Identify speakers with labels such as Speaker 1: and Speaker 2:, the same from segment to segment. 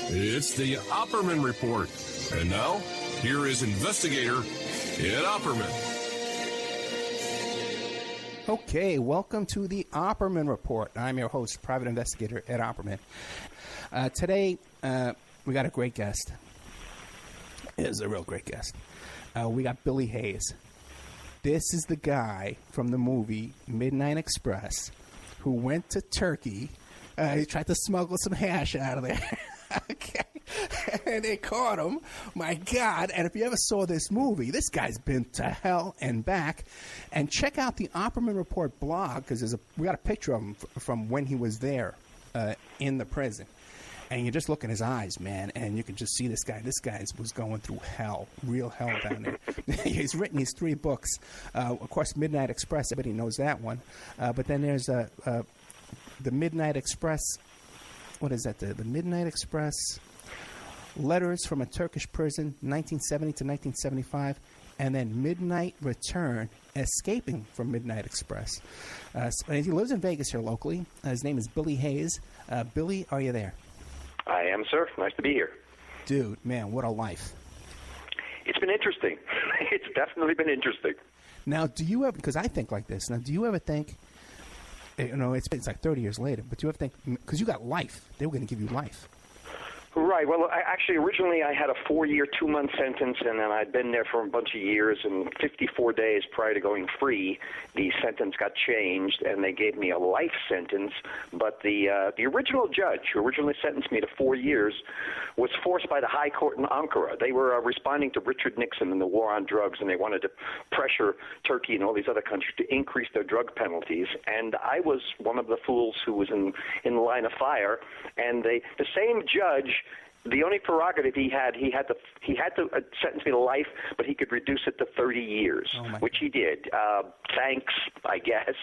Speaker 1: It's the Opperman Report. And now, here is investigator Ed Opperman.
Speaker 2: Okay, welcome to the Opperman Report. I'm your host, private investigator Ed Opperman. Today, we got a great guest. It is a real great guest. We got Billy Hayes. This is the guy from the movie Midnight Express who went to Turkey. He tried to smuggle some hash out of there. Okay. And they caught him. My God. And if you ever saw this movie, this guy's been to hell and back. And check out the Opperman Report blog, because we got a picture of him from when he was there in the prison. And you just look in his eyes, man, and you can just see this guy. This guy was going through hell, real hell down there. He's written these 3 books. Of course, Midnight Express, everybody knows that one. But then there's the Midnight Express. What is that? The Midnight Express Letters from a Turkish Prison, 1970 to 1975. And then Midnight Return, Escaping from Midnight Express. He lives in Vegas here locally. His name is Billy Hayes. Billy, are you there?
Speaker 3: I am, sir. Nice to be here.
Speaker 2: Dude, man, what a life.
Speaker 3: It's been interesting. It's definitely been interesting.
Speaker 2: Now, do you ever, because I think like this, now, do you ever think, it's like 30 years later, but do you ever think, because you got life, they were going to give you life.
Speaker 3: Right. Well, originally I had a 4-year, 2-month sentence, and then I'd been there for a bunch of years, and 54 days prior to going free, the sentence got changed, and they gave me a life sentence. But the original judge, who originally sentenced me to 4 years, was forced by the High Court in Ankara. They were responding to Richard Nixon and the war on drugs, and they wanted to pressure Turkey and all these other countries to increase their drug penalties. And I was one of the fools who was in the line of fire. And the same judge, the only prerogative he had to sentence me to life, but he could reduce it to 30 years, which he did. Thanks, I guess.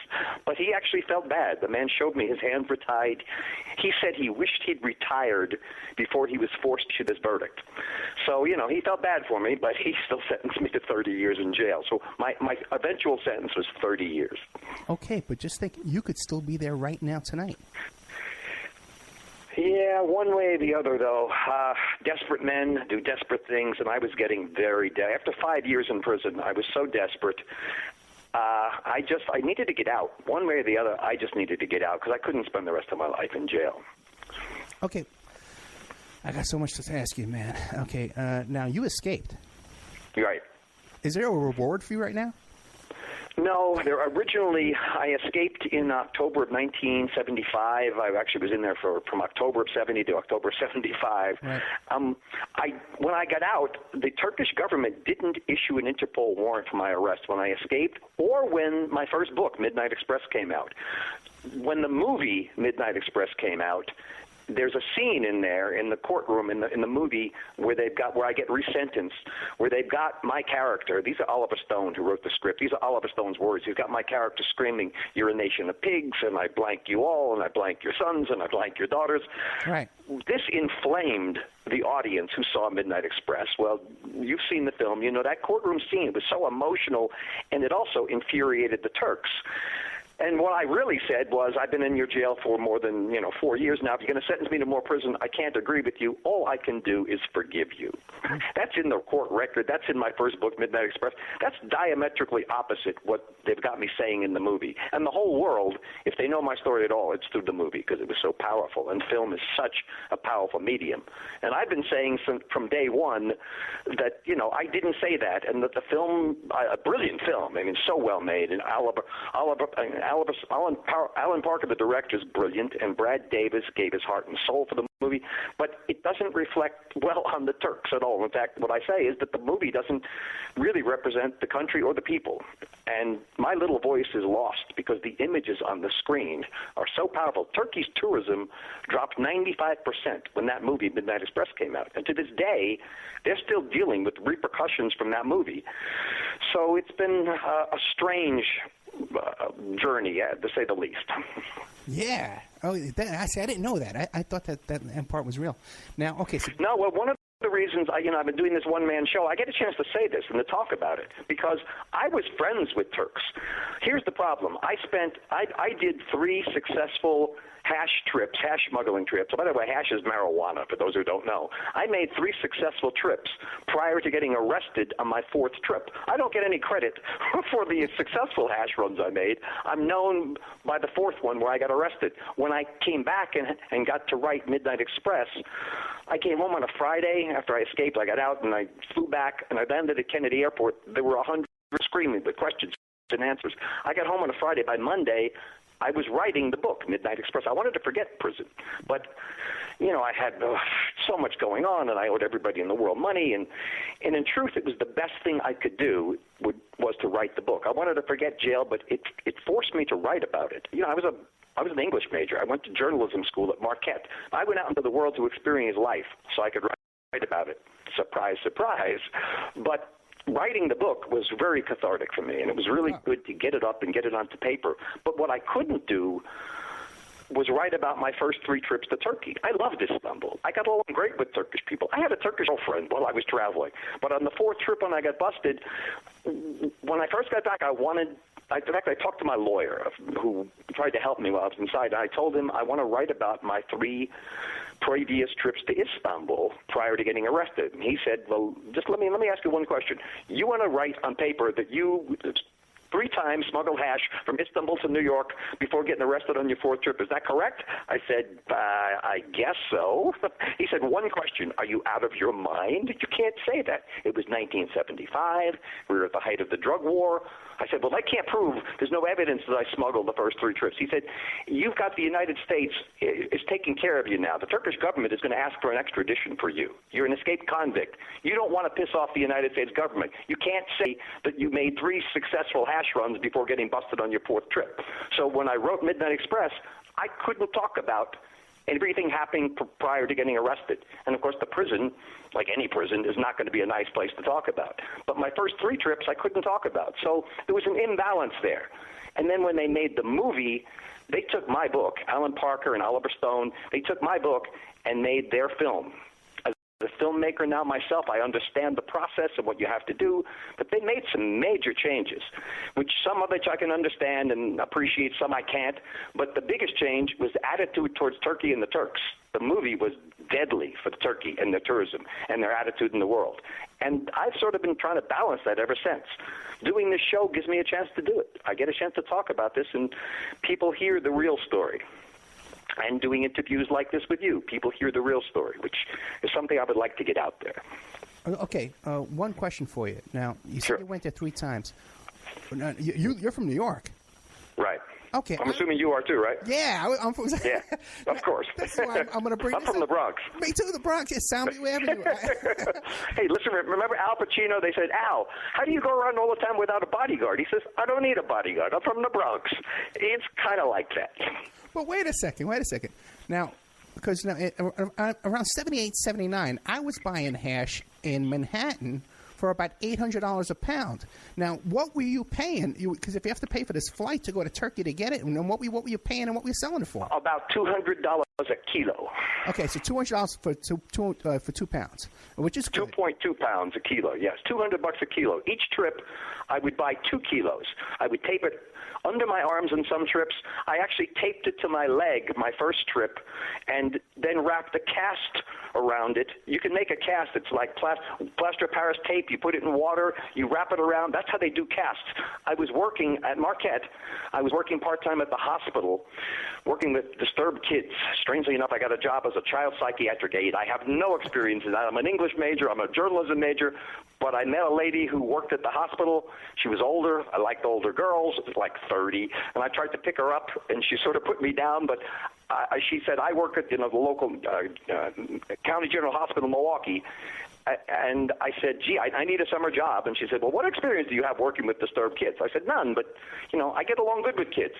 Speaker 3: But he actually felt bad. The man showed me his hands were tied. He said he wished he'd retired before he was forced to this verdict. So, he felt bad for me, but he still sentenced me to 30 years in jail. So my eventual sentence was 30 years.
Speaker 2: Okay, but just think, you could still be there right now tonight.
Speaker 3: Yeah, one way or the other, though. Desperate men do desperate things, and I was getting very after 5 years in prison, I was so desperate. I needed to get out. One way or the other, I just needed to get out because I couldn't spend the rest of my life in jail.
Speaker 2: Okay. I got so much to ask you, man. Okay, now you escaped.
Speaker 3: Right.
Speaker 2: Is there a reward for you right now?
Speaker 3: No, originally I escaped in October of 1975. I actually was in there from October of 70 to October of 75.
Speaker 2: Right.
Speaker 3: When I got out, the Turkish government didn't issue an Interpol warrant for my arrest when I escaped or when my first book, Midnight Express, came out. When the movie Midnight Express came out, there's a scene in there in the courtroom in the movie where I get resentenced, where they've got my character. These are Oliver Stone who wrote the script. These are Oliver Stone's words. He's got my character screaming, "You're a nation of pigs, and I blank you all, and I blank your sons, and I blank your daughters."
Speaker 2: Right.
Speaker 3: This inflamed the audience who saw Midnight Express. Well, you've seen the film. That courtroom scene was so emotional, and it also infuriated the Turks. And what I really said was, I've been in your jail for more than 4 years now. If you're going to sentence me to more prison, I can't agree with you. All I can do is forgive you. That's in the court record. That's in my first book, Midnight Express. That's diametrically opposite what they've got me saying in the movie. And the whole world, if they know my story at all, it's through the movie because it was so powerful. And film is such a powerful medium. And I've been saying from day one that, I didn't say that. And that the film, a brilliant film, so well made. And Alan Parker, the director, is brilliant, and Brad Davis gave his heart and soul for the movie, but it doesn't reflect well on the Turks at all. In fact, what I say is that the movie doesn't really represent the country or the people, and my little voice is lost because the images on the screen are so powerful. Turkey's tourism dropped 95% when that movie, Midnight Express, came out, and to this day, they're still dealing with repercussions from that movie. So it's been a strange journey, to say the least.
Speaker 2: Yeah. Oh, I didn't know that. I thought that part was real. Now, okay. So
Speaker 3: no, well, one of the reasons I've been doing this one-man show, I get a chance to say this and to talk about it because I was friends with Turks. Here's the problem. I did 3 successful hash trips, hash smuggling trips. By the way, hash is marijuana, for those who don't know. I made 3 successful trips prior to getting arrested on my 4th trip. I don't get any credit for the successful hash runs I made. I'm known by the 4th one where I got arrested. When I came back and got to write Midnight Express, I came home on a Friday after I escaped. I got out and I flew back, and I landed at Kennedy Airport. There were 100 screaming with questions and answers. I got home on a Friday. By Monday, I was writing the book, Midnight Express. I wanted to forget prison, but I had so much going on, and I owed everybody in the world money, and in truth, it was the best thing I could do was to write the book. I wanted to forget jail, but it forced me to write about it. I was an English major. I went to journalism school at Marquette. I went out into the world to experience life so I could write about it. Surprise, surprise. But writing the book was very cathartic for me, and it was really good to get it up and get it onto paper. But what I couldn't do was write about my first 3 trips to Turkey. I loved Istanbul. I got along great with Turkish people. I had a Turkish girlfriend while I was traveling. But on the 4th trip when I got busted, when I first got back, in fact, I talked to my lawyer who tried to help me while I was inside. I told him I want to write about my 3 previous trips to Istanbul prior to getting arrested. And he said, well, just let me ask you one question. You want to write on paper that you 3 times smuggled hash from Istanbul to New York before getting arrested on your 4th trip. Is that correct? I said, I guess so. He said, one question, are you out of your mind? You can't say that. It was 1975. We were at the height of the drug war. I said, well, I can't prove. There's no evidence that I smuggled the first 3 trips. He said, you've got the United States is taking care of you now. The Turkish government is going to ask for an extradition for you. You're an escaped convict. You don't want to piss off the United States government. You can't say that you made 3 successful hash runs before getting busted on your 4th trip. So when I wrote Midnight Express, I couldn't talk about everything happening prior to getting arrested. And, of course, the prison, like any prison, is not going to be a nice place to talk about. But my first 3 trips I couldn't talk about. So there was an imbalance there. And then when they made the movie, they took my book, Alan Parker and Oliver Stone, they took my book and made their film. As a filmmaker now myself, I understand the process and what you have to do, but they made some major changes, which some of which I can understand and appreciate, some I can't. But the biggest change was the attitude towards Turkey and the Turks. The movie was deadly for Turkey and their tourism and their attitude in the world. And I've sort of been trying to balance that ever since. Doing this show gives me a chance to do it. I get a chance to talk about this, and people hear the real story. And doing interviews like this with you, people hear the real story, which is something I would like to get out there.
Speaker 2: Okay, one question for you. Now, you
Speaker 3: Sure.
Speaker 2: said you went there 3 times. Now, you're from New York.
Speaker 3: Right.
Speaker 2: Okay.
Speaker 3: I'm assuming you are too, right?
Speaker 2: Yeah, I'm from.
Speaker 3: Yeah, of course.
Speaker 2: That's why I'm going to bring.
Speaker 3: I'm from the Bronx.
Speaker 2: Me too, the Bronx. It's Soundview Avenue.
Speaker 3: Hey, listen, remember Al Pacino? They said, Al, how do you go around all the time without a bodyguard? He says, I don't need a bodyguard. I'm from the Bronx. It's kind of like that.
Speaker 2: But wait a second. Now, because around 78, 79, I was buying hash in Manhattan for about $800 a pound. Now, what were you paying? Because if you have to pay for this flight to go to Turkey to get it, and what were you paying and what were you selling it for?
Speaker 3: About $200 a kilo.
Speaker 2: Okay, so $200 for 2 pounds, which is good.
Speaker 3: 2.2 pounds a kilo. Yes, $200 a kilo. Each trip, I would buy 2 kilos. I would tape it under my arms on some trips. I actually taped it to my leg my first trip and then wrapped a cast around it. You can make a cast. It's like plaster of Paris tape. You put it in water. You wrap it around. That's how they do casts. I was working at Marquette. I was working part-time at the hospital, working with disturbed kids. Strangely enough, I got a job as a child psychiatric aide. I have no experience in that. I'm an English major. I'm a journalism major. But I met a lady who worked at the hospital. She was older. I liked older girls, like 30. And I tried to pick her up, and she sort of put me down. But she said, I work at the local County General Hospital in Milwaukee. And I said, gee, I need a summer job. And she said, well, what experience do you have working with disturbed kids? I said, none, but, I get along good with kids.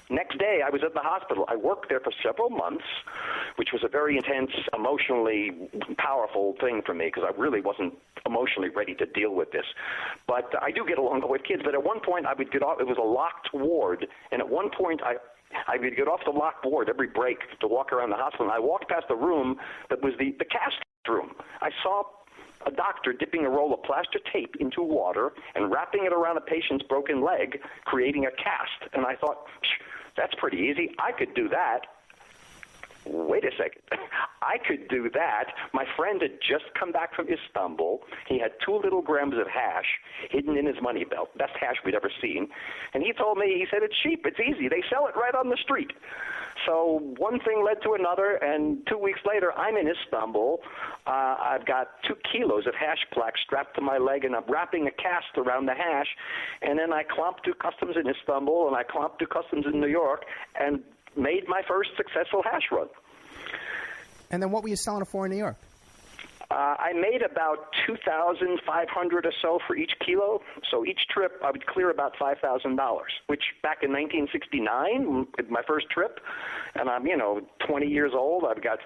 Speaker 3: Next day, I was at the hospital. I worked there for several months, which was a very intense, emotionally powerful thing for me because I really wasn't emotionally ready to deal with this. But I do get along with kids. But at one point, I would get off. It was a locked ward. And at one point, I would get off the locked ward every break to walk around the hospital. And I walked past a room that was the cast room. I saw a doctor dipping a roll of plaster tape into water and wrapping it around a patient's broken leg, creating a cast. And I thought, That's pretty easy. I could do that. Wait a second. I could do that. My friend had just come back from Istanbul. He had 2 little grams of hash hidden in his money belt. Best hash we'd ever seen. And he told me, he said, it's cheap. It's easy. They sell it right on the street. So one thing led to another, and 2 weeks later, I'm in Istanbul. I've got 2 kilos of hash plaque strapped to my leg, and I'm wrapping a cast around the hash. And then I clomped to customs in Istanbul, and I clomped to customs in New York, and made my first successful hash run.
Speaker 2: And then what were you selling it for in New York?
Speaker 3: I made about $2,500 or so for each kilo. So each trip, I would clear about $5,000, which back in 1969, my first trip, and I'm, 20 years old. I've got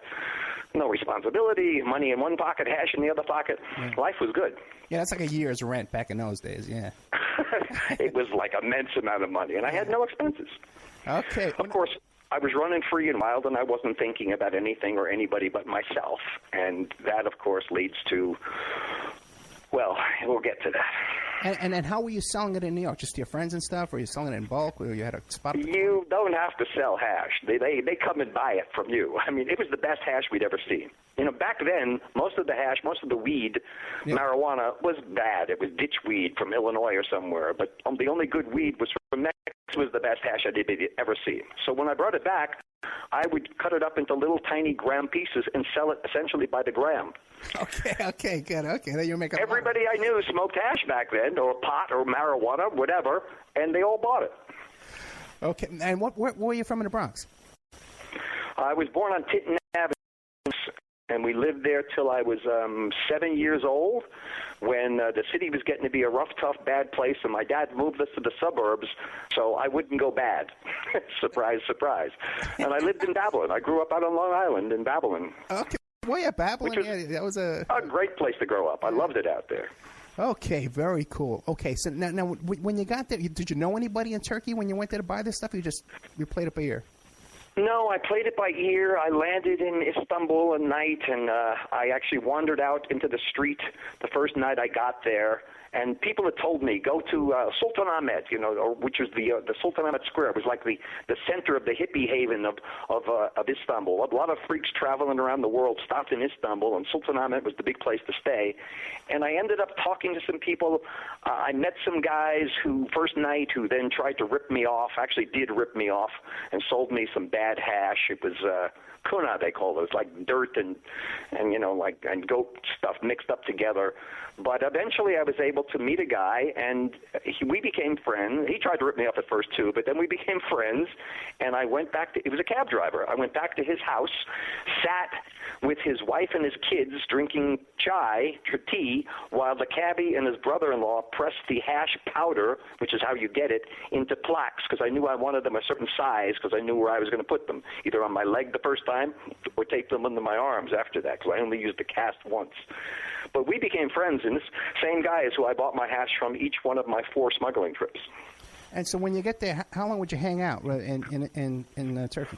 Speaker 3: no responsibility, money in one pocket, hash in the other pocket. Yeah. Life was good.
Speaker 2: Yeah, that's like a year's rent back in those days, yeah.
Speaker 3: It was like an immense amount of money, and I had no expenses.
Speaker 2: Okay.
Speaker 3: Of course, I was running free and wild, and I wasn't thinking about anything or anybody but myself. And that, of course, leads to, well, we'll get to that.
Speaker 2: And then how were you selling it in New York? Just to your friends and stuff? Or were you selling it in bulk? Or you had a spot?
Speaker 3: You don't have to sell hash. They come and buy it from you. I mean, it was the best hash we'd ever seen. Back then, most of the hash, most of the weed, marijuana, was bad. It was ditch weed from Illinois or somewhere. But the only good weed was from Mexico. Was the best hash I'd ever seen. So when I brought it back, I would cut it up into little tiny gram pieces and sell it essentially by the gram.
Speaker 2: Okay, good. Okay, then you're making
Speaker 3: everybody I knew smoked hash back then, or pot, or marijuana, whatever, and they all bought it.
Speaker 2: Okay, and where were you from in the Bronx?
Speaker 3: I was born on Tinton Avenue, and we lived there till I was 7 years old, when the city was getting to be a rough, tough, bad place, and my dad moved us to the suburbs so I wouldn't go bad. Surprise, surprise. And I lived in Babylon. I grew up out on Long Island in Babylon.
Speaker 2: Okay. Well, yeah, Babylon, that was a
Speaker 3: great place to grow up. I loved it out there.
Speaker 2: Okay, very cool. Okay, so now when you got there, did you know anybody in Turkey when you went there to buy this stuff? You played it by ear?
Speaker 3: No, I played it by ear. I landed in Istanbul at night, and I actually wandered out into the street the first night I got there. And people had told me, go to Sultanahmet, which was the Sultanahmet Square. It was like the center of the hippie haven of Istanbul. A lot of freaks traveling around the world stopped in Istanbul, and Sultanahmet was the big place to stay. And I ended up talking to some people. I met some guys first night who then tried to rip me off, actually did rip me off, and sold me some bad hash. It was kuna, they call it. It's like dirt and goat stuff mixed up together. But eventually I was able to meet a guy, and we became friends. He tried to rip me off at first, too, but then we became friends, and I went back to – he was a cab driver. I went back to his house, sat with his wife and his kids drinking tea, while the cabbie and his brother-in-law pressed the hash powder, which is how you get it, into plaques, because I knew I wanted them a certain size, because I knew where I was going to put them, either on my leg the first time or tape them under my arms after that, because I only used the cast once. But we became friends, and this same guy is who I bought my hash from each one of my 4 smuggling trips.
Speaker 2: And so when you get there, how long would you hang out in Turkey?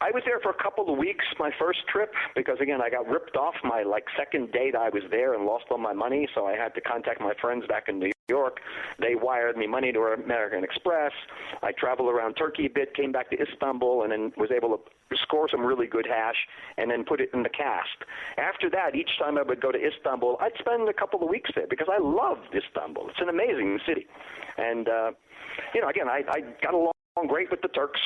Speaker 3: I was there for a couple of weeks, my first trip, because, again, I got ripped off my, second day that I was there and lost all my money, so I had to contact my friends back in New York. They wired me money to American Express. I traveled around Turkey a bit, came back to Istanbul, and then was able to score some really good hash and then put it in the cast. After that, each time I would go to Istanbul, I'd spend a couple of weeks there because I loved Istanbul. It's an amazing city. And, again, I got along great with the Turks,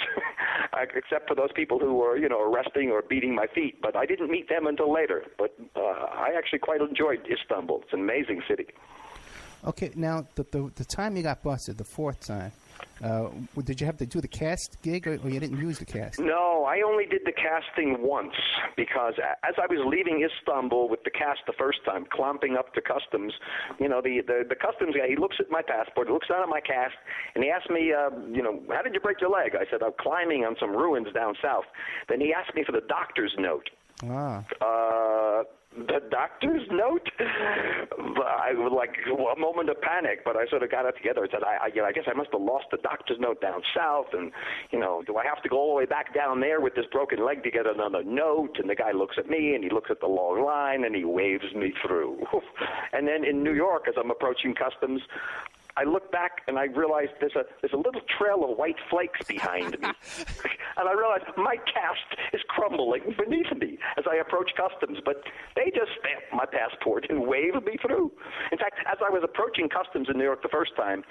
Speaker 3: except for those people who were, arresting or beating my feet. But I didn't meet them until later. But I actually quite enjoyed Istanbul. It's an amazing city.
Speaker 2: Okay, now the time you got busted, the 4th time, did you have to do the cast gig, or you didn't use the cast?
Speaker 3: No, I only did the casting once, because as I was leaving Istanbul with the cast the first time, clomping up to customs, the customs guy, he looks at my passport, looks down at my cast, and he asked me, how did you break your leg? I said, I'm climbing on some ruins down south. Then he asked me for the doctor's note. The doctor's note? I was a moment of panic, but I sort of got it together and said, I guess I must have lost the doctor's note down south, and, do I have to go all the way back down there with this broken leg to get another note? And the guy looks at me, and he looks at the long line, and he waves me through. And then in New York, as I'm approaching customs, I look back and I realize there's a little trail of white flakes behind me. And I realize my cast is crumbling beneath me as I approach customs. But they just stamped my passport and waved me through. In fact, as I was approaching customs in New York the first time,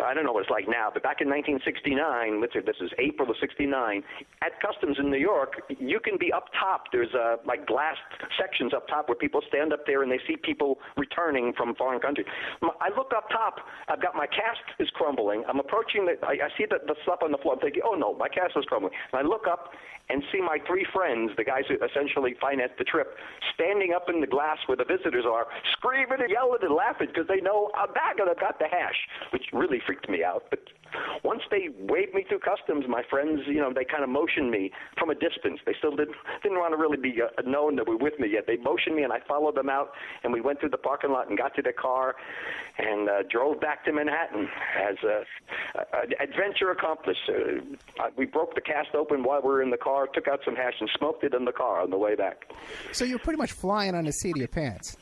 Speaker 3: I don't know what it's like now, but back in 1969, let's say this is April of 69, at customs in New York, you can be up top. There's like glass sections up top where people stand up there and they see people returning from foreign countries. I look up top. I've got my cast is crumbling. I'm approaching I see the stuff on the floor. I'm thinking, oh no, my cast is crumbling. And I look up and see my three friends, the guys who essentially financed the trip, standing up in the glass where the visitors are, screaming and yelling and laughing because they know I'm back and I've got the hash, which really freaked me out. But once they waved me through customs, my friends, they kind of motioned me from a distance. They still didn't want to really be known that we're with me yet. They motioned me, and I followed them out, and we went through the parking lot and got to their car and drove back to Manhattan as an adventure accomplished. We broke the cast open while we were in the car, took out some hash, and smoked it in the car on the way back.
Speaker 2: So you're pretty much flying on the seat of your pants.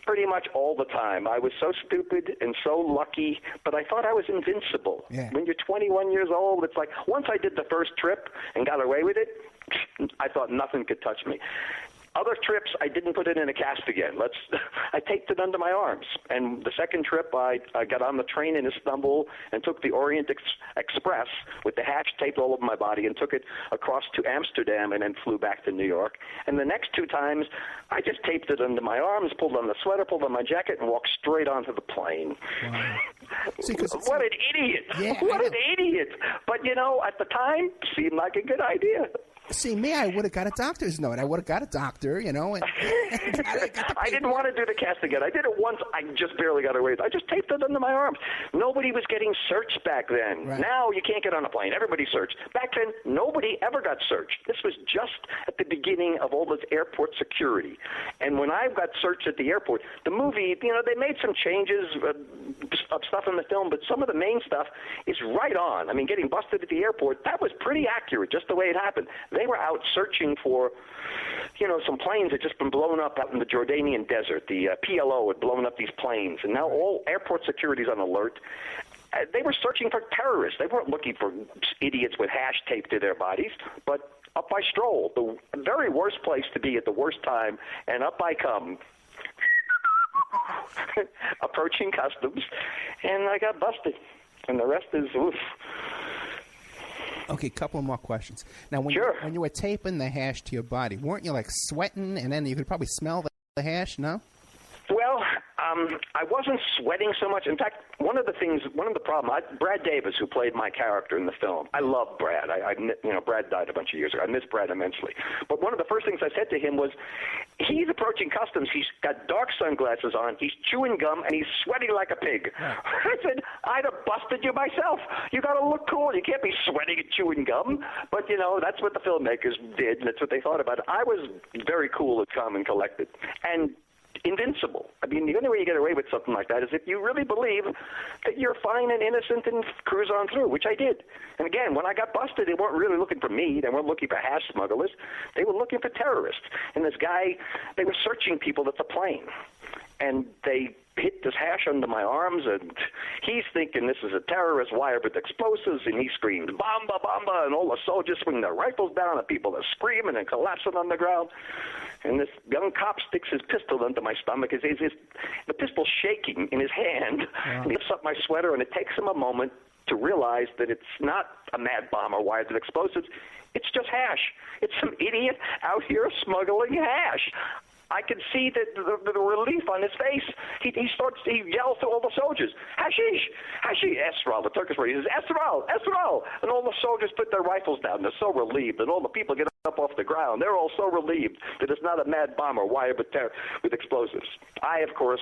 Speaker 3: Pretty much all the time. I was so stupid and so lucky, but I thought I was invincible.
Speaker 2: Yeah.
Speaker 3: When you're 21 years old, it's like once I did the first trip and got away with it, I thought nothing could touch me. Other trips, I didn't put it in a cast again. I taped it under my arms. And the second trip, I got on the train in Istanbul and took the Orient Express with the hash taped all over my body and took it across to Amsterdam and then flew back to New York. And the next two times, I just taped it under my arms, pulled on the sweater, pulled on my jacket, and walked straight onto the plane.
Speaker 2: Wow. See,
Speaker 3: what an idiot.
Speaker 2: Yeah,
Speaker 3: what an idiot. But, at the time, seemed like a good idea.
Speaker 2: See, me, I would have got a doctor's note. I would have got a doctor, And
Speaker 3: I didn't want to do the cast again. I did it once. I just barely got away with it. I just taped it under my arms. Nobody was getting searched back then.
Speaker 2: Right.
Speaker 3: Now you can't get on a plane. Everybody searched. Back then, nobody ever got searched. This was just at the beginning of all this airport security. And when I got searched at the airport, the movie, they made some changes of stuff in the film, but some of the main stuff is right on. I mean, getting busted at the airport, that was pretty accurate, just the way it happened. They were out searching for, some planes had just been blown up out in the Jordanian desert. The PLO had blown up these planes, and now all airport security is on alert. They were searching for terrorists. They weren't looking for idiots with hash taped to their bodies, but up I stroll, the very worst place to be at the worst time, and up I come. Approaching customs, and I got busted. And the rest is oof.
Speaker 2: Okay, couple more questions. Now, when you were taping the hash to your body, weren't you sweating, and then you could probably smell the hash? No.
Speaker 3: Well, I wasn't sweating so much. In fact, one of the problems, Brad Davis, who played my character in the film, I love Brad. Brad died a bunch of years ago. I miss Brad immensely. But one of the first things I said to him was, he's approaching customs. He's got dark sunglasses on. He's chewing gum, and he's sweating like a pig. Right. I said, I'd have busted you myself. You got to look cool. You can't be sweating and chewing gum. But, that's what the filmmakers did, and that's what they thought about it. I was very cool and calm and collected. And invincible. I mean, the only way you get away with something like that is if you really believe that you're fine and innocent and cruise on through, which I did. And again, when I got busted, they weren't really looking for me. They weren't looking for hash smugglers. They were looking for terrorists. And this guy, they were searching people at the plane. And they hit this hash under my arms, and he's thinking this is a terrorist wired with explosives, and he screams, "Bomba, bomba," and all the soldiers swing their rifles down, and people are screaming and collapsing on the ground. And this young cop sticks his pistol under my stomach. The pistol's shaking in his hand. Wow. And he lifts up my sweater, and it takes him a moment to realize that it's not a mad bomber wired with explosives. It's just hash. It's some idiot out here smuggling hash. I could see the relief on his face. He yells to all the soldiers, "Hashish, hashish, Esral," the Turkish word. He says, "Esral, Esral," and all the soldiers put their rifles down. They're so relieved, and all the people get up off the ground. They're all so relieved that it's not a mad bomber wired with explosives. I, of course,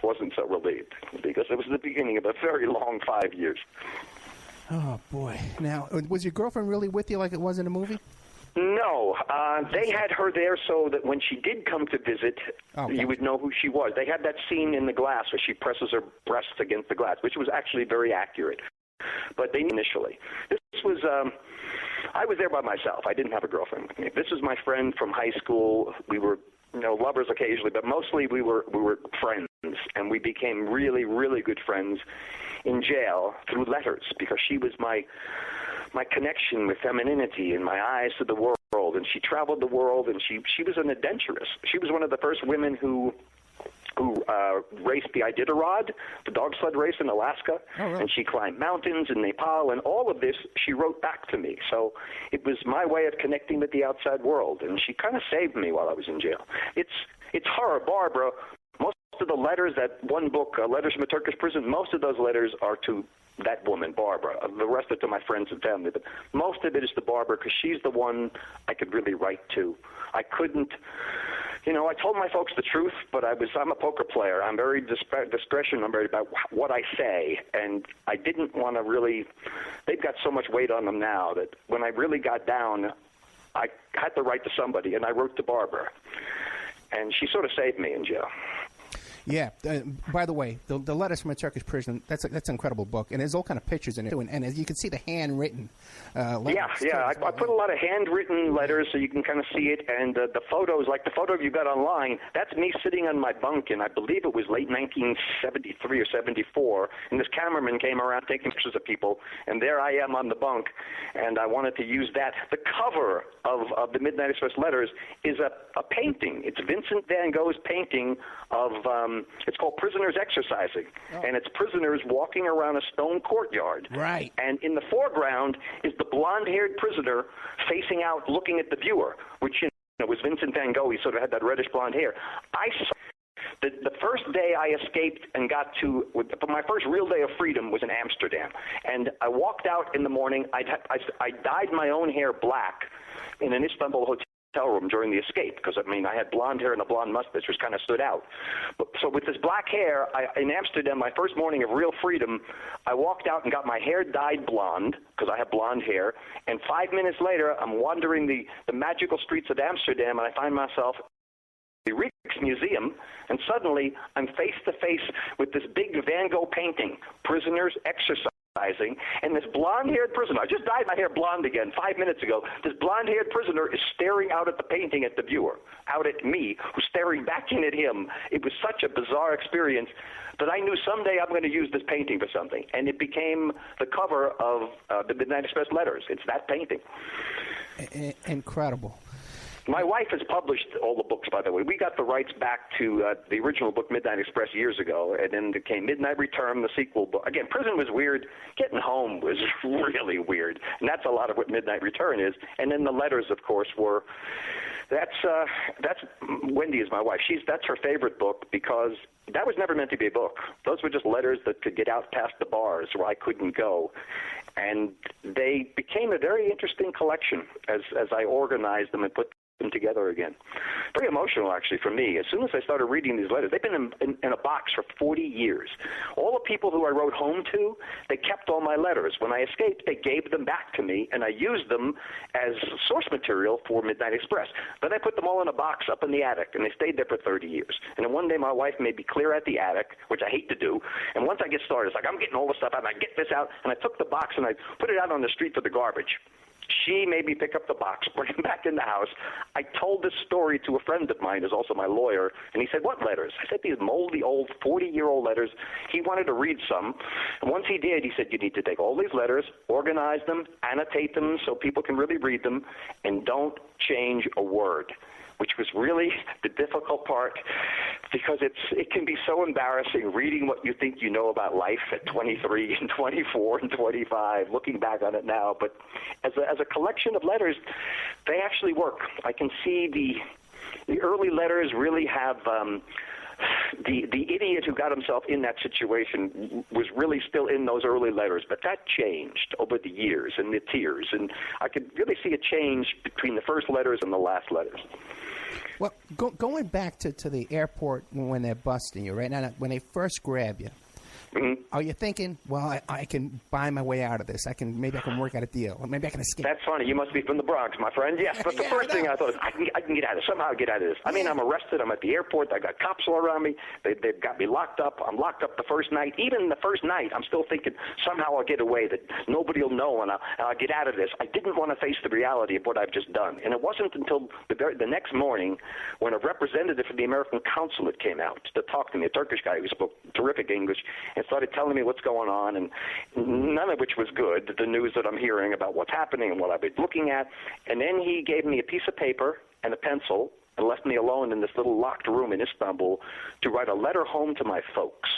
Speaker 3: wasn't so relieved because it was the beginning of a very long 5 years.
Speaker 2: Oh boy! Now, was your girlfriend really with you like it was in the movie?
Speaker 3: No, they had her there so that when she did come to visit, you would know who she was. They had that scene in the glass where she presses her breasts against the glass, which was actually very accurate. But they initially, this was, I was there by myself. I didn't have a girlfriend with me. This was my friend from high school. We were, lovers occasionally, but mostly we were friends. friends, and we became really, really good friends in jail through letters, because she was my connection with femininity and my eyes to the world. And she traveled the world, and she was an adventurous. She was one of the first women who raced the Iditarod, the dog sled race in Alaska, and she climbed mountains in Nepal, and all of this she wrote back to me. So it was my way of connecting with the outside world, and she kind of saved me while I was in jail. It's horror, Barbara. Most of the letters, that one book, Letters from a Turkish Prison, most of those letters are to that woman, Barbara. The rest are to my friends and family, but most of it is to Barbara, because she's the one I could really write to. I couldn't, I told my folks the truth, but I'm a poker player. I'm very discretionary about what I say, and I didn't want to really, they've got so much weight on them now that when I really got down, I had to write to somebody, and I wrote to Barbara, and she sort of saved me in jail.
Speaker 2: Yeah. By the way, the Letters from a Turkish Prison, that's an incredible book. And there's all kind of pictures in it, too. And as you can see, the handwritten letters.
Speaker 3: Yeah. I put a lot of handwritten letters so you can kind of see it. And the photos, like the photo you got online, that's me sitting on my bunk, and I believe it was late 1973 or 74. And this cameraman came around taking pictures of people. And there I am on the bunk. And I wanted to use that. The cover of the Midnight Express letters is a painting. It's Vincent van Gogh's painting of... it's called Prisoners Exercising, and it's prisoners walking around a stone courtyard. Right. And in the foreground is the blonde-haired prisoner facing out, looking at the viewer, which was Vincent van Gogh. He sort of had that reddish blonde hair. I saw the first day I escaped and got to, my first real day of freedom was in Amsterdam, and I walked out in the morning. I dyed my own hair black in an Istanbul hotel room during the escape, because I had blonde hair and a blonde mustache, which kind of stood out. So with this black hair, in Amsterdam, my first morning of real freedom, I walked out and got my hair dyed blonde, because I have blonde hair, and 5 minutes later, I'm wandering the magical streets of Amsterdam, and I find myself at the Rijksmuseum, and suddenly I'm face to face with this big Van Gogh painting, Prisoners Exercising, and this blonde-haired prisoner, I just dyed my hair blonde again 5 minutes ago, this blonde-haired prisoner is staring out at the painting at the viewer, out at me, who's staring back in at him. It was such a bizarre experience that I knew someday I'm going to use this painting for something, and it became the cover of the Midnight Express letters. It's that painting.
Speaker 2: Incredible.
Speaker 3: My wife has published all the books, by the way. We got the rights back to the original book, Midnight Express, years ago, and then there came Midnight Return, the sequel book. Again, prison was weird. Getting home was really weird, and that's a lot of what Midnight Return is. And then the letters, of course, were... That's Wendy is my wife. That's her favorite book, because that was never meant to be a book. Those were just letters that could get out past the bars where I couldn't go. And they became a very interesting collection as I organized them and put them together again. Very emotional, actually, for me. As soon as I started reading these letters, they've been in a box for 40 years. All the people who I wrote home to, they kept all my letters. When I escaped, they gave them back to me, and I used them as source material for Midnight Express. Then I put them all in a box up in the attic, and they stayed there for 30 years. And then one day my wife made me clear out the attic, which I hate to do, and once I get started, it's like, I'm getting all the stuff out, and I get this out, and I took the box and I put it out on the street for the garbage. She made me pick up the box, bring it back in the house. I told this story to a friend of mine who's also my lawyer, and he said, what letters? I said, these moldy old 40-year-old letters. He wanted to read some, and once he did, he said, you need to take all these letters, organize them, annotate them so people can really read them, and don't change a word, which was really the difficult part, because it can be so embarrassing reading what you think you know about life at 23 and 24 and 25, looking back on it now. But as a collection of letters, they actually work. I can see the early letters really have the idiot who got himself in that situation was really still in those early letters, but that changed over the years and the tears, and I could really see a change between the first letters and the last letters.
Speaker 2: Well, going back to the airport when they're busting you, right now, when they first grab you, are you thinking, well, I can buy my way out of this? Maybe I can work out a deal, or maybe I can escape.
Speaker 3: That's funny. You must be from the Bronx, my friend. Yes, but the first thing I thought is, I can get out of this. Somehow get out of this. I mean, I'm arrested. I'm at the airport. I got cops all around me. They've got me locked up. I'm locked up the first night. Even the first night, I'm still thinking, somehow I'll get away, that nobody will know, and I'll get out of this. I didn't want to face the reality of what I've just done. And it wasn't until the next morning when a representative from the American consulate came out to talk to me, a Turkish guy who spoke terrific English, and started telling me what's going on, and none of which was good, the news that I'm hearing about what's happening and what I've been looking at. And then he gave me a piece of paper and a pencil and left me alone in this little locked room in Istanbul to write a letter home to my folks.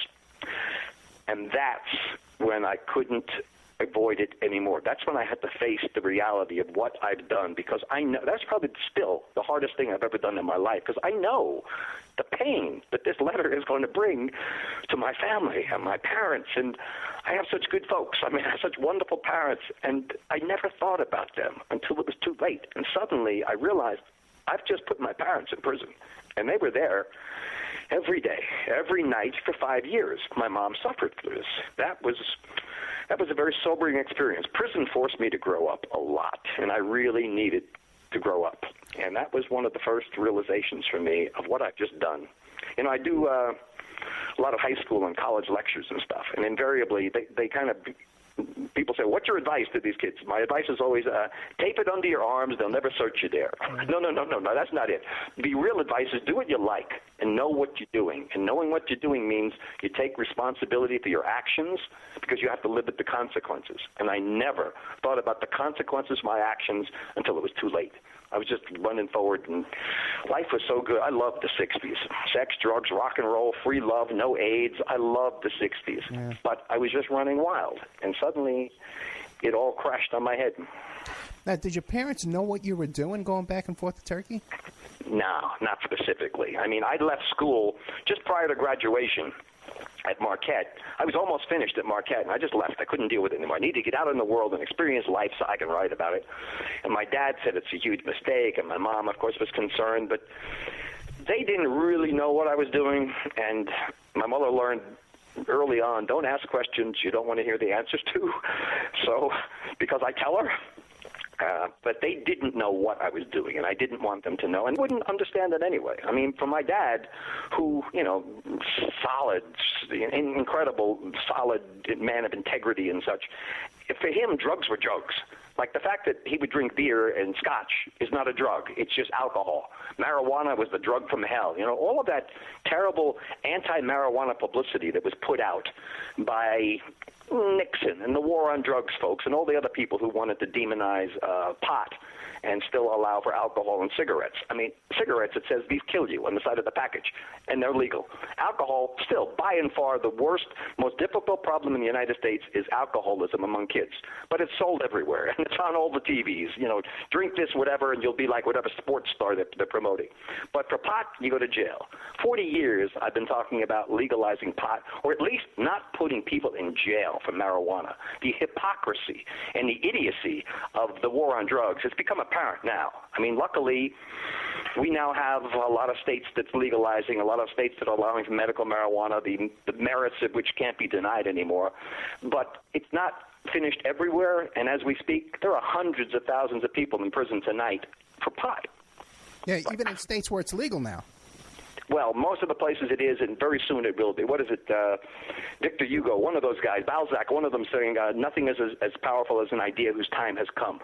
Speaker 3: And that's when I couldn't avoid it anymore. That's when I had to face the reality of what I've done, because I know that's probably still the hardest thing I've ever done in my life, because I know the pain that this letter is going to bring to my family and my parents. And I have such good folks. I mean, I have such wonderful parents, and I never thought about them until it was too late. And suddenly I realized I've just put my parents in prison, and they were there every day, every night for 5 years. My mom suffered through this. That was a very sobering experience. Prison forced me to grow up a lot, and I really needed to grow up. And that was one of the first realizations for me of what I've just done. You know, I do a lot of high school and college lectures and stuff, and invariably they kind of, people say, what's your advice to these kids? My advice is always, tape it under your arms, they'll never search you there. No, that's not it. The real advice is do what you like and know what you're doing. And knowing what you're doing means you take responsibility for your actions, because you have to live with the consequences. And I never thought about the consequences of my actions until it was too late. I was just running forward, and life was so good. I loved the 60s. Sex, drugs, rock and roll, free love, no AIDS. I loved the 60s. Yeah. But I was just running wild, and suddenly it all crashed on my head.
Speaker 2: Now, did your parents know what you were doing going back and forth to Turkey?
Speaker 3: No, not specifically. I mean, I left school just prior to graduation at Marquette. I was almost finished at Marquette, and I just left. I couldn't deal with it anymore. I need to get out in the world and experience life so I can write about it. And my dad said it's a huge mistake, and my mom, of course, was concerned, but they didn't really know what I was doing. And my mother learned early on, don't ask questions you don't want to hear the answers to. So, because I tell her. But they didn't know what I was doing, and I didn't want them to know, and wouldn't understand it anyway. I mean, for my dad, who, you know, solid, incredible, solid man of integrity and such, for him, drugs were drugs. Like the fact that he would drink beer and scotch is not a drug. It's just alcohol. Marijuana was the drug from hell. You know, all of that terrible anti-marijuana publicity that was put out by Nixon and the war on drugs folks and all the other people who wanted to demonize pot and still allow for alcohol and cigarettes. I mean, cigarettes, it says these kill you on the side of the package, and they're legal. Alcohol, still, by and far, the worst, most difficult problem in the United States is alcoholism among kids. But it's sold everywhere, and it's on all the TVs. You know, drink this, whatever, and you'll be like whatever sports star they're promoting. But for pot, you go to jail. 40 years I've been talking about legalizing pot, or at least not putting people in jail for marijuana. The hypocrisy and the idiocy of the war on drugs has become apparent now. I mean, luckily, we now have a lot of states that's legalizing, a lot of states that are allowing for medical marijuana, the merits of which can't be denied anymore. But it's not finished everywhere, and as we speak, there are hundreds of thousands of people in prison tonight for pot.
Speaker 2: Yeah, even in states where it's legal now.
Speaker 3: Well, most of the places it is, and very soon it will be. What is it? Victor Hugo, one of those guys, Balzac, one of them saying, nothing is as powerful as an idea whose time has come.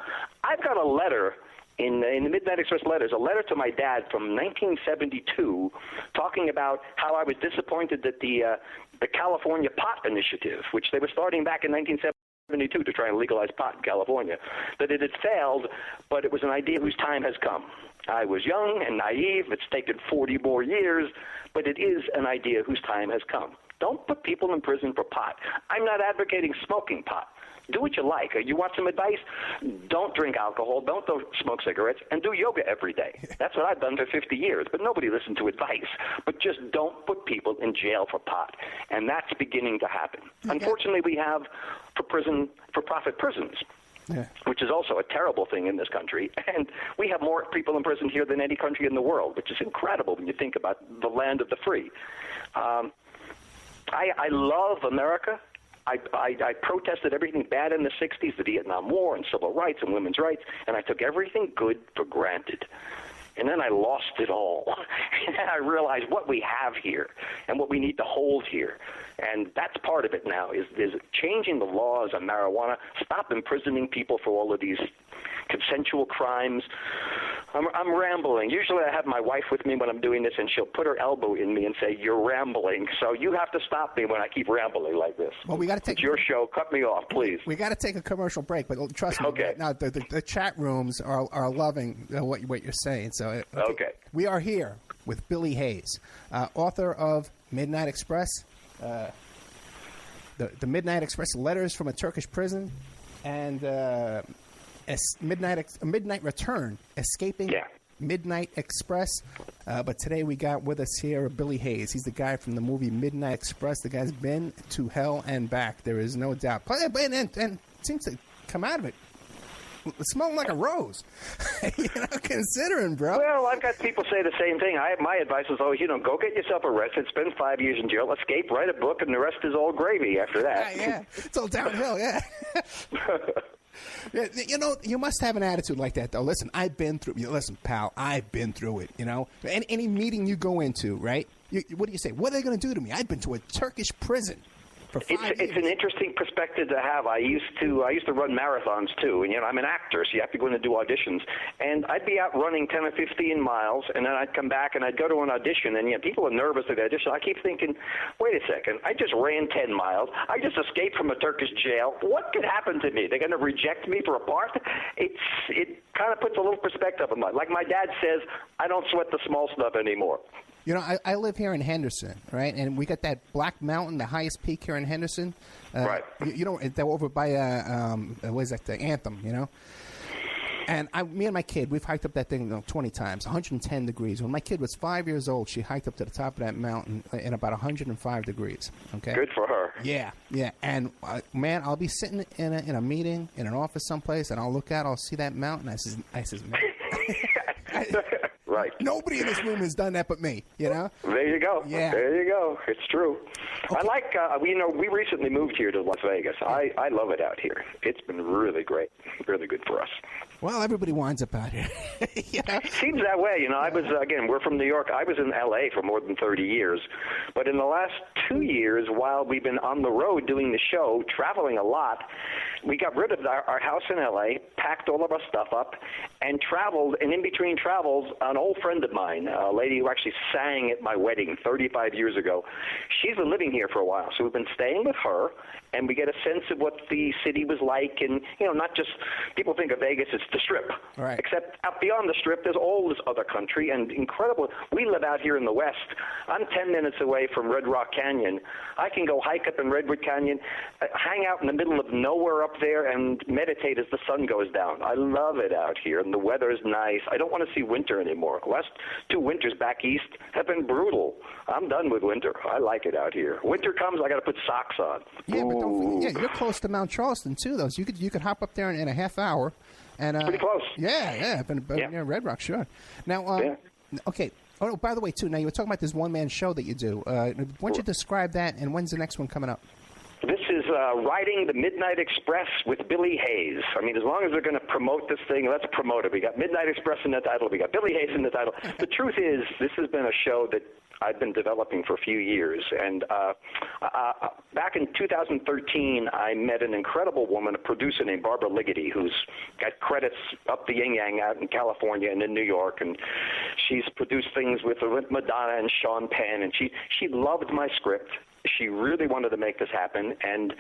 Speaker 3: I've got a letter in the Midnight Express letters, a letter to my dad from 1972 talking about how I was disappointed that the California Pot Initiative, which they were starting back in 1972 to try and legalize pot in California, that it had failed, but it was an idea whose time has come. I was young and naive. It's taken 40 more years, but it is an idea whose time has come. Don't put people in prison for pot. I'm not advocating smoking pot. Do what you like. You want some advice? Don't drink alcohol. Don't smoke cigarettes, and do yoga every day. That's what I've done for 50 years, but nobody listened to advice. But just don't put people in jail for pot, and that's beginning to happen. Unfortunately, we have for-profit prisons. Yeah. Which is also a terrible thing in this country. And we have more people in prison here than any country in the world, which is incredible when you think about the land of the free. I love America. I protested everything bad in the 60s, the Vietnam War and civil rights and women's rights, and I took everything good for granted. And then I lost it all. And I realized what we have here and what we need to hold here. And that's part of it now, is changing the laws on marijuana, stop imprisoning people for all of these consensual crimes. I'm rambling. Usually I have my wife with me when I'm doing this, and she'll put her elbow in me and say, "You're rambling." So you have to stop me when I keep rambling like this.
Speaker 2: Well, we got to take.
Speaker 3: It's your show. Cut me off, please.
Speaker 2: We got to take a commercial break, but trust me.
Speaker 3: Okay.
Speaker 2: Now the chat rooms are loving what you're saying. So
Speaker 3: okay.
Speaker 2: We are here with Billy Hayes, author of Midnight Express, the Midnight Express: Letters from a Turkish Prison, and Midnight Return: Escaping Midnight Express. But today we got with us here Billy Hayes. He's the guy from the movie Midnight Express. The guy's been to hell and back. There is no doubt. And seems to come out of it smelling like a rose. Considering, bro.
Speaker 3: Well, I've got people say the same thing. My advice is always, go get yourself arrested, spend 5 years in jail, escape, write a book, and the rest is all gravy after that.
Speaker 2: Yeah. It's all downhill, yeah. Yeah, you must have an attitude like that, though. Listen, I've been through. Listen, pal, I've been through it. Any meeting you go into, right? What do you say? What are they going to do to me? I've been to a Turkish prison for 5 years.
Speaker 3: It's an interesting perspective to have. I used to run marathons too, and I'm an actor, so you have to go in and do auditions. And I'd be out running 10 or 15 miles, and then I'd come back and I'd go to an audition, and people are nervous at the audition. I keep thinking, wait a second, I just ran 10 miles. I just escaped from a Turkish jail. What could happen to me? They're going to reject me for a part? It kind of puts a little perspective on my. Like my dad says, I don't sweat the small stuff anymore.
Speaker 2: I live here in Henderson, right? And we got that Black Mountain, the highest peak here in Henderson.
Speaker 3: Right.
Speaker 2: They're over by, what is that, the Anthem, And me and my kid, we've hiked up that thing 20 times, 110 degrees. When my kid was 5 years old, she hiked up to the top of that mountain in about 105 degrees. Okay.
Speaker 3: Good for her.
Speaker 2: Yeah. And, man, I'll be sitting in a meeting, in an office someplace, and I'll look out, I'll see that mountain. I says, man.
Speaker 3: Right.
Speaker 2: Nobody in this room has done that but me, There
Speaker 3: you go.
Speaker 2: Yeah.
Speaker 3: There you go. It's true.
Speaker 2: Okay.
Speaker 3: I like, we recently moved here to Las Vegas. I love it out here. It's been really great, really good for us.
Speaker 2: Well, everybody winds up out here.
Speaker 3: Seems that way. I was, we're from New York. I was in L.A. for more than 30 years. But in the last 2 years, while we've been on the road doing the show, traveling a lot, we got rid of our house in L.A., packed all of our stuff up, and traveled. And in between travels, an old friend of mine, a lady who actually sang at my wedding 35 years ago, she's been living here for a while. So we've been staying with her, and we get a sense of what the city was like. And, not just people think of Vegas, it's the Strip.
Speaker 2: Right.
Speaker 3: Except out beyond the Strip, there's all this other country and incredible. We live out here in the West. I'm 10 minutes away from Red Rock Canyon. I can go hike up in Redwood Canyon, hang out in the middle of nowhere up there, and meditate as the sun goes down. I love it out here, and the weather is nice. I don't want to see winter anymore. The last 2 winters back east have been brutal. I'm done with winter. I like it out here. Winter comes, I got to put socks on.
Speaker 2: Yeah, but don't forget, you're close to Mount Charleston too, though. So you could hop up there in a half hour. And,
Speaker 3: pretty close.
Speaker 2: Yeah. Near Red Rock, sure. Now, okay. Oh, by the way, too, now you were talking about this one-man show that you do. Why don't you describe that, and when's the next one coming up?
Speaker 3: This is Riding the Midnight Express with Billy Hayes. As long as they're going to promote this thing, let's promote it. We got Midnight Express in the title. We got Billy Hayes in the title. The truth is, this has been a show that I've been developing for a few years. And back in 2013, I met an incredible woman, a producer named Barbara Ligety, who's got credits up the yin-yang out in California and in New York. And she's produced things with Madonna and Sean Penn. And she loved my script. She really wanted to make this happen, and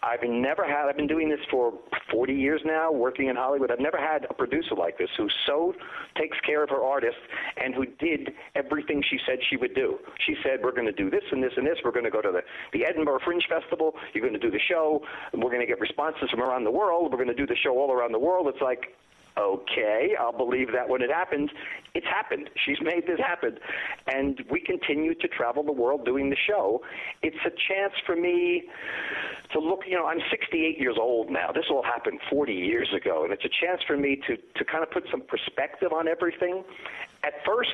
Speaker 3: I've been doing this for 40 years now, working in Hollywood. I've never had a producer like this who so takes care of her artists and who did everything she said she would do. She said, we're going to do this and this and this. We're going to go to the Edinburgh Fringe Festival. You're going to do the show. We're going to get responses from around the world. We're going to do the show all around the world. It's like, okay, I'll believe that when it happens. It's happened. She's made this happen. And we continue to travel the world doing the show. It's a chance for me to look, I'm 68 years old now. This all happened 40 years ago. And it's a chance for me to kind of put some perspective on everything. At first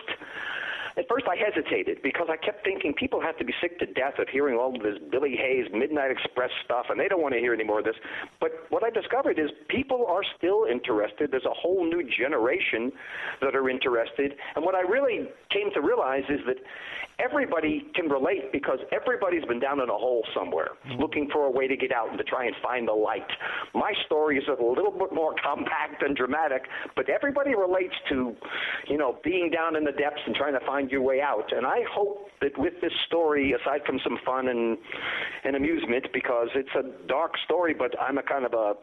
Speaker 3: first I hesitated because I kept thinking people have to be sick to death of hearing all of this Billy Hayes Midnight Express stuff, and they don't want to hear any more of this. But what I discovered is people are still interested. There's a whole new generation that are interested. And what I really came to realize is that everybody can relate because everybody's been down in a hole somewhere looking for a way to get out and to try and find the light. My story is a little bit more compact and dramatic, but everybody relates to, being down in the depths and trying to find your way out. And I hope that with this story, aside from some fun and amusement, because it's a dark story, but I'm a kind of a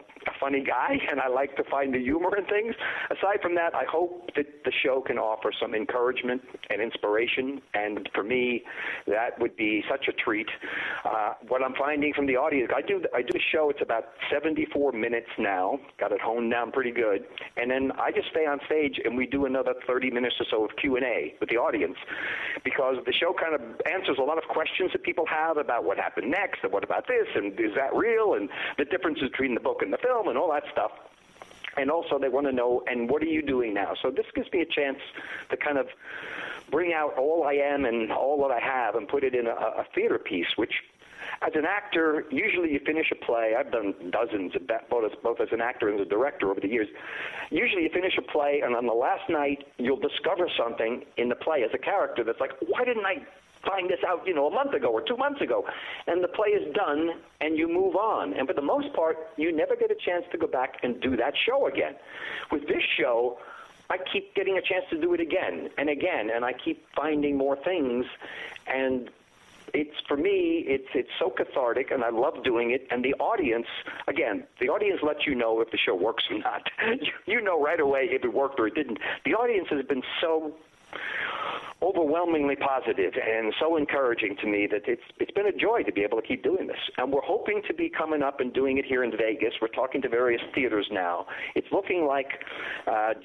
Speaker 3: funny guy and I like to find the humor in things. Aside from that, I hope that the show can offer some encouragement and inspiration, and for me, that would be such a treat. What I'm finding from the audience, I do a show, it's about 74 minutes now, got it honed down pretty good, and then I just stay on stage and we do another 30 minutes or so of Q&A with the audience, because the show kind of answers a lot of questions that people have about what happened next, and what about this, and is that real, and the difference between the book and the film, and all that stuff. And also they want to know, and what are you doing now? So this gives me a chance to kind of bring out all I am and all that I have and put it in a theater piece, which as an actor, usually you finish a play. I've done dozens, both as an actor and as a director over the years. Usually you finish a play, and on the last night, you'll discover something in the play as a character that's like, why didn't I find this out, a month ago or 2 months ago? And the play is done, and you move on. And for the most part, you never get a chance to go back and do that show again. With this show, I keep getting a chance to do it again and again, and I keep finding more things. And for me, it's so cathartic, and I love doing it. And the audience lets you know if the show works or not. You know right away if it worked or it didn't. The audience has been so overwhelmingly positive and so encouraging to me that it's been a joy to be able to keep doing this. And we're hoping to be coming up and doing it here in Vegas. We're talking to various theaters now. It's looking like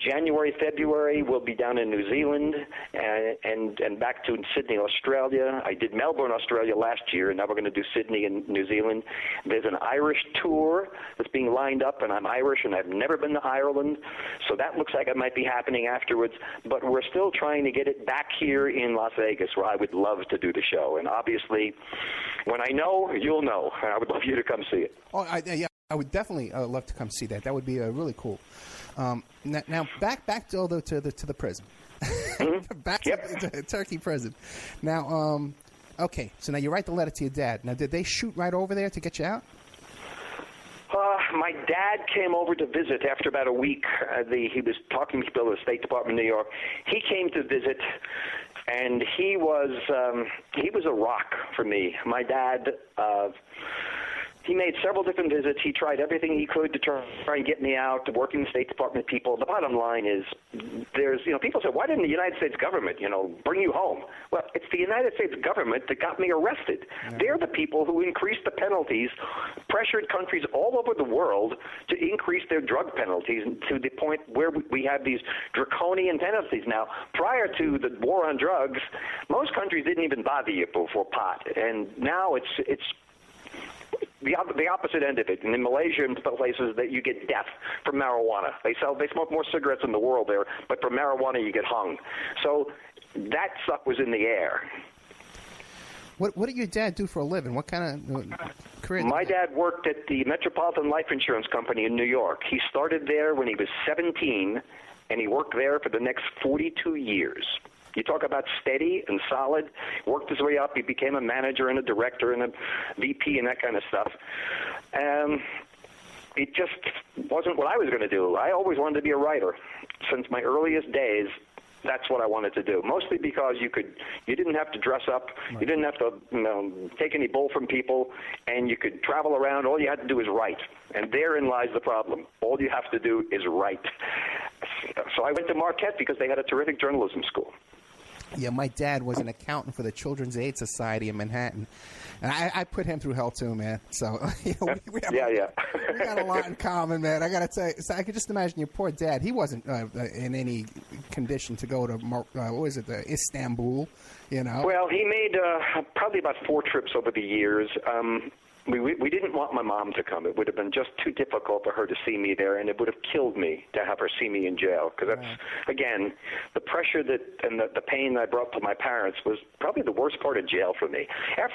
Speaker 3: January, February, we'll be down in New Zealand and back to Sydney, Australia. I did Melbourne, Australia last year, and now we're going to do Sydney and New Zealand. There's an Irish tour that's being lined up, and I'm Irish, and I've never been to Ireland, so that looks like it might be happening afterwards. But we're still trying to get it back here in Las Vegas, where I would love to do the show. And obviously, when I know, you'll know. I would love you to come see it.
Speaker 2: Oh, I would definitely love to come see that. That would be really cool. Now back to the prison.
Speaker 3: Mm-hmm.
Speaker 2: Back to Turkey prison. Now, okay. So now you write the letter to your dad. Now, did they shoot right over there to get you out?
Speaker 3: My dad came over to visit after about a week. He was talking to people at the State Department of New York. He came to visit, and he was a rock for me. My dad, he made several different visits. He tried everything he could to try and get me out, to work in the State Department people. The bottom line is, people say, why didn't the United States government, bring you home? Well, it's the United States government that got me arrested. Yeah. They're the people who increased the penalties, pressured countries all over the world to increase their drug penalties to the point where we have these draconian penalties now. Prior to the war on drugs, most countries didn't even bother you for pot. And now it's the opposite end of it. And in Malaysia and places that you get death from marijuana. They smoke more cigarettes in the world there, but for marijuana you get hung. So that stuff was in the air.
Speaker 2: What did your dad do for a living? What kind of career?
Speaker 3: My dad worked at the Metropolitan Life Insurance Company in New York. He started there when he was 17, and he worked there for the next 42 years. You talk about steady and solid, worked his way up. He became a manager and a director and a VP and that kind of stuff. It just wasn't what I was going to do. I always wanted to be a writer. Since my earliest days, that's what I wanted to do. Mostly because you didn't have to dress up, right. You didn't have to take any bull from people, and you could travel around. All you had to do is write. And therein lies the problem. All you have to do is write. So I went to Marquette because they had a terrific journalism school.
Speaker 2: Yeah, my dad was an accountant for the Children's Aid Society in Manhattan, and I put him through hell too, man. So we got a lot in common, man. I got to tell you, so I could just imagine your poor dad. He wasn't in any condition to go to Istanbul,
Speaker 3: Well, he made probably about 4 trips over the years. We didn't want my mom to come. It would have been just too difficult for her to see me there, and it would have killed me to have her see me in jail. Because that's, again, the pressure and the pain I brought to my parents was probably the worst part of jail for me.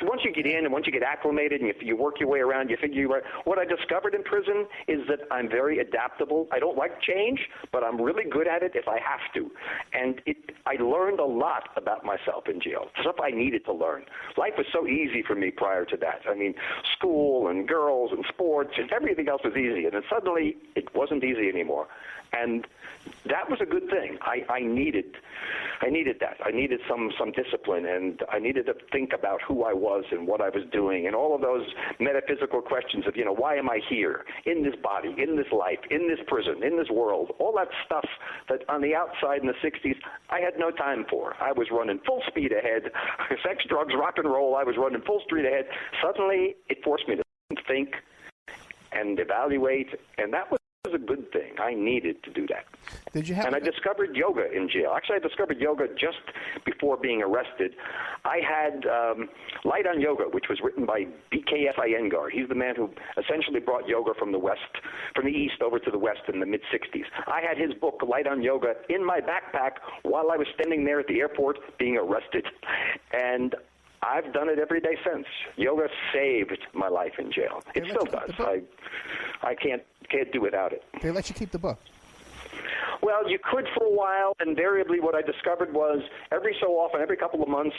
Speaker 3: Once you get in and once you get acclimated and you work your way around, you figure what I discovered in prison is that I'm very adaptable. I don't like change, but I'm really good at it if I have to. And I learned a lot about myself in jail, stuff I needed to learn. Life was so easy for me prior to that. I mean, school and girls and sports and everything else was easy, and then suddenly it wasn't easy anymore. And that was a good thing. I needed that. I needed some discipline, and I needed to think about who I was and what I was doing, and all of those metaphysical questions of, why am I here in this body, in this life, in this prison, in this world, all that stuff that on the outside in the 60s I had no time for. I was running full speed ahead, sex, drugs, rock and roll. I was running full speed ahead. Suddenly it forced me to think and evaluate, and that was a good thing. I needed to do that. And I discovered yoga in jail. Actually, I discovered yoga just before being arrested. I had Light on Yoga, which was written by B.K.F. Iyengar. He's the man who essentially brought yoga from the east over to the west in the mid-'60s. I had his book, Light on Yoga, in my backpack while I was standing there at the airport being arrested. And I've done it every day since. Yoga saved my life in jail. It still does. I can't do without it.
Speaker 2: They let you keep the book.
Speaker 3: Well, you could for a while. Invariably, what I discovered was every so often, every couple of months,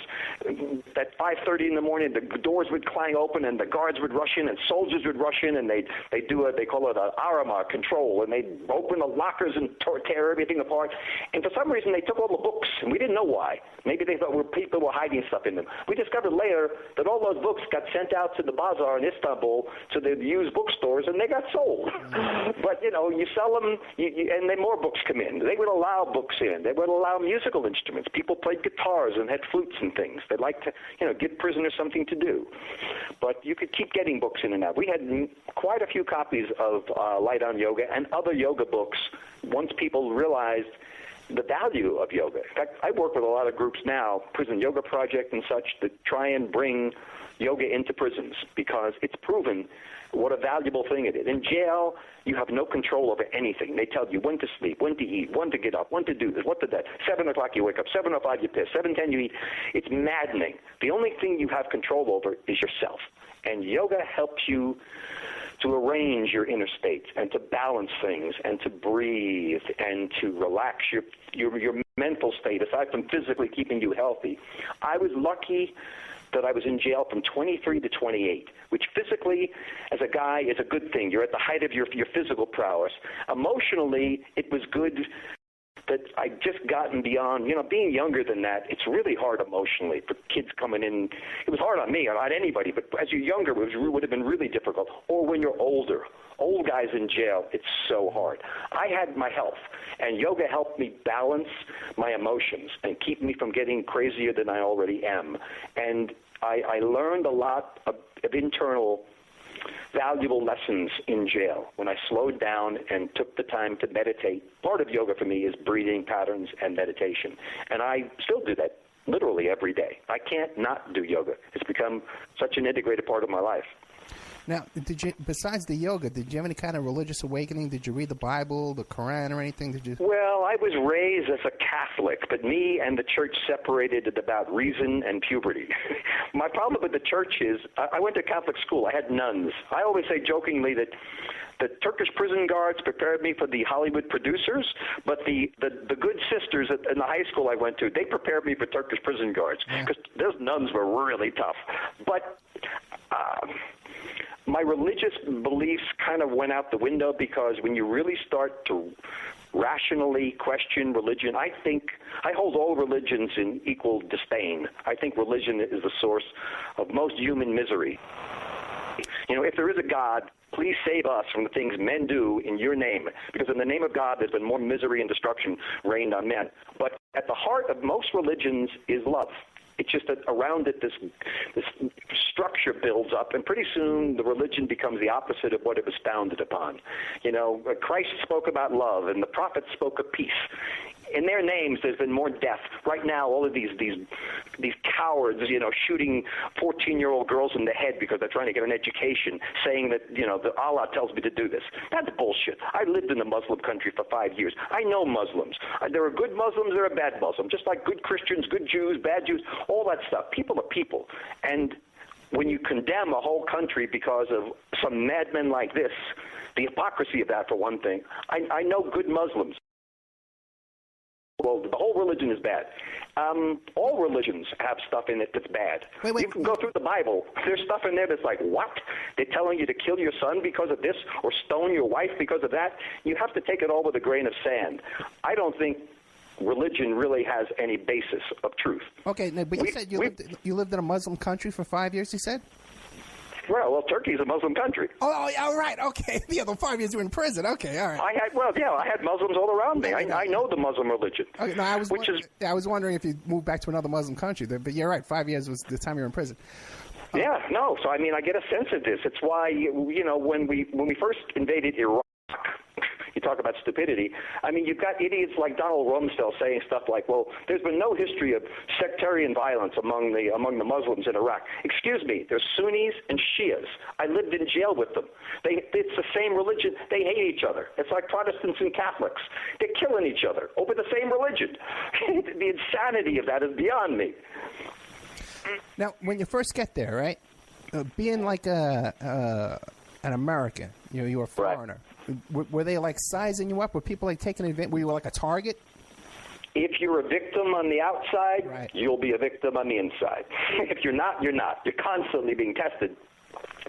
Speaker 3: at 5:30 in the morning, the doors would clang open and the guards would rush in and soldiers would rush in and they call it an arama control, and they'd open the lockers and tear everything apart. And for some reason, they took all the books, and we didn't know why. Maybe they thought people were hiding stuff in them. We discovered later that all those books got sent out to the bazaar in Istanbul to the used bookstores, and they got sold. But, you sell them, and then more books come in. They would allow books in. They would allow musical instruments. People played guitars and had flutes and things. They like to, give prisoners something to do. But you could keep getting books in and out. We had quite a few copies of Light on Yoga and other yoga books once people realized the value of yoga. In fact, I work with a lot of groups now, Prison Yoga Project and such, that try and bring yoga into prisons because it's proven what a valuable thing it is. In jail, you have no control over anything. They tell you when to sleep, when to eat, when to get up, when to do this, what to do. 7 o'clock you wake up, 7:05 you piss, 7:10 you eat. It's maddening. The only thing you have control over is yourself. And yoga helps you to arrange your inner state and to balance things and to breathe and to relax your mental state, aside from physically keeping you healthy. I was lucky that I was in jail from 23 to 28, which physically, as a guy, is a good thing. You're at the height of your physical prowess. Emotionally, it was good that I'd just gotten beyond, being younger than that, it's really hard emotionally for kids coming in. It was hard on me, not anybody, but as you're younger, it would have been really difficult. Or when you're older. Old guys in jail, it's so hard. I had my health, and yoga helped me balance my emotions and keep me from getting crazier than I already am. And I learned a lot of internal valuable lessons in jail when I slowed down and took the time to meditate. Part of yoga for me is breathing patterns and meditation, and I still do that literally every day. I can't not do yoga. It's become such an integrated part of my life.
Speaker 2: Now, besides the yoga, did you have any kind of religious awakening? Did you read the Bible, the Quran, or anything?
Speaker 3: Well, I was raised as a Catholic, but me and the church separated at about reason and puberty. My problem with the church is I went to Catholic school. I had nuns. I always say jokingly that the Turkish prison guards prepared me for the Hollywood producers, but the good sisters in the high school I went to, they prepared me for Turkish prison guards because those nuns were really tough. But my religious beliefs kind of went out the window because when you really start to rationally question religion, I hold all religions in equal disdain. I think religion is the source of most human misery. If there is a God, please save us from the things men do in your name, because in the name of God there's been more misery and destruction rained on men. But at the heart of most religions is love. It's just that around it, this structure builds up, and pretty soon the religion becomes the opposite of what it was founded upon. Christ spoke about love, and the prophets spoke of peace. in their names, there's been more death. Right now, all of these cowards, shooting 14-year-old girls in the head because they're trying to get an education, saying that, the Allah tells me to do this. That's bullshit. I lived in a Muslim country for 5 years. I know Muslims. There are good Muslims, there are bad Muslims, just like good Christians, good Jews, bad Jews, all that stuff. People are people. And when you condemn a whole country because of some madmen like this, the hypocrisy of that, for one thing, I know good Muslims. Well, the whole religion is bad. All religions have stuff in it that's bad.
Speaker 2: Wait.
Speaker 3: You can go through the Bible. There's stuff in there that's like, what? They're telling you to kill your son because of this or stone your wife because of that? You have to take it all with a grain of sand. I don't think religion really has any basis of truth.
Speaker 2: Okay, but you said you lived in a Muslim country for 5 years, you said?
Speaker 3: Well, Turkey is a Muslim country.
Speaker 2: Oh, all right, okay. The other 5 years you were in prison. Okay, all right.
Speaker 3: I had Muslims all around me. I know the Muslim religion.
Speaker 2: Okay, no, I was wondering if you moved back to another Muslim country, but you're right. 5 years was the time you were in prison.
Speaker 3: Yeah, no. So I get a sense of this. It's why when we first invaded Iraq. You talk about stupidity. You've got idiots like Donald Rumsfeld saying stuff like, well, there's been no history of sectarian violence among the Muslims in Iraq. Excuse me, there's Sunnis and Shias. I lived in jail with them. It's the same religion. They hate each other. It's like Protestants and Catholics. They're killing each other over the same religion. The insanity of that is beyond me.
Speaker 2: Now, when you first get there, right, being like an American, you're a foreigner. Right. Were they like sizing you up? Were people like taking advantage? Were you like a target?
Speaker 3: If you're a victim on the outside,
Speaker 2: right,
Speaker 3: you'll be a victim on the inside. If you're not, you're not. You're constantly being tested.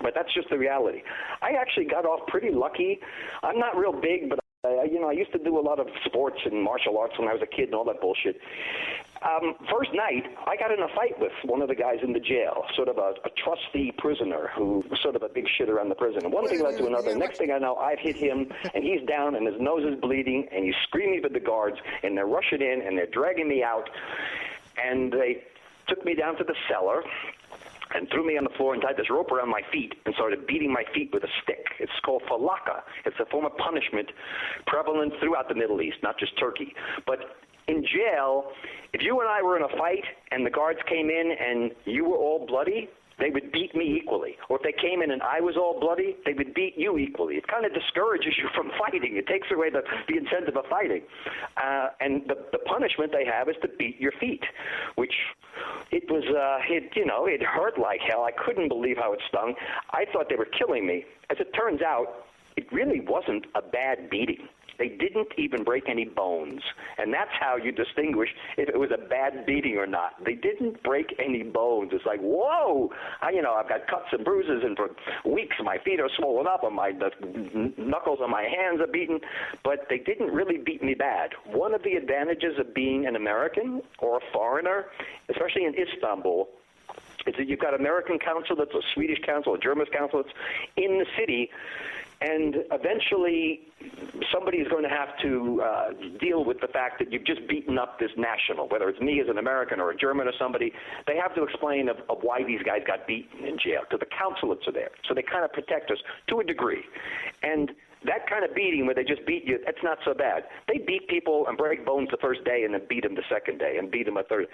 Speaker 3: But that's just the reality. I actually got off pretty lucky. I'm not real big, but I used to do a lot of sports and martial arts when I was a kid and all that bullshit. First night, I got in a fight with one of the guys in the jail, sort of a trustee prisoner who was sort of a big shit around the prison. And one thing led to another. Next thing I know, I've hit him, and he's down, and his nose is bleeding, and he's screaming at the guards, and they're rushing in, and they're dragging me out. And they took me down to the cellar and threw me on the floor and tied this rope around my feet and started beating my feet with a stick. It's called falaka. It's a form of punishment prevalent throughout the Middle East, not just Turkey. But in jail, if you and I were in a fight and the guards came in and you were all bloody, they would beat me equally. Or if they came in and I was all bloody, they would beat you equally. It kind of discourages you from fighting. It takes away the incentive of fighting. And the punishment they have is to beat your feet, which it hurt like hell. I couldn't believe how it stung. I thought they were killing me. As it turns out, it really wasn't a bad beating. They didn't even break any bones. And that's how you distinguish if it was a bad beating or not. They didn't break any bones. It's like, whoa! I've got cuts and bruises, and for weeks my feet are swollen up, and the knuckles on my hands are beaten. But they didn't really beat me bad. One of the advantages of being an American or a foreigner, especially in Istanbul, is that you've got American consulates, a Swedish consulate, a German consulates in the city. And eventually, somebody is going to have to deal with the fact that you've just beaten up this national, whether it's me as an American or a German or somebody. They have to explain of why these guys got beaten in jail, because the consulates are there. So they kind of protect us to a degree. And that kind of beating where they just beat you, that's not so bad. They beat people and break bones the first day and then beat them the second day and beat them a third.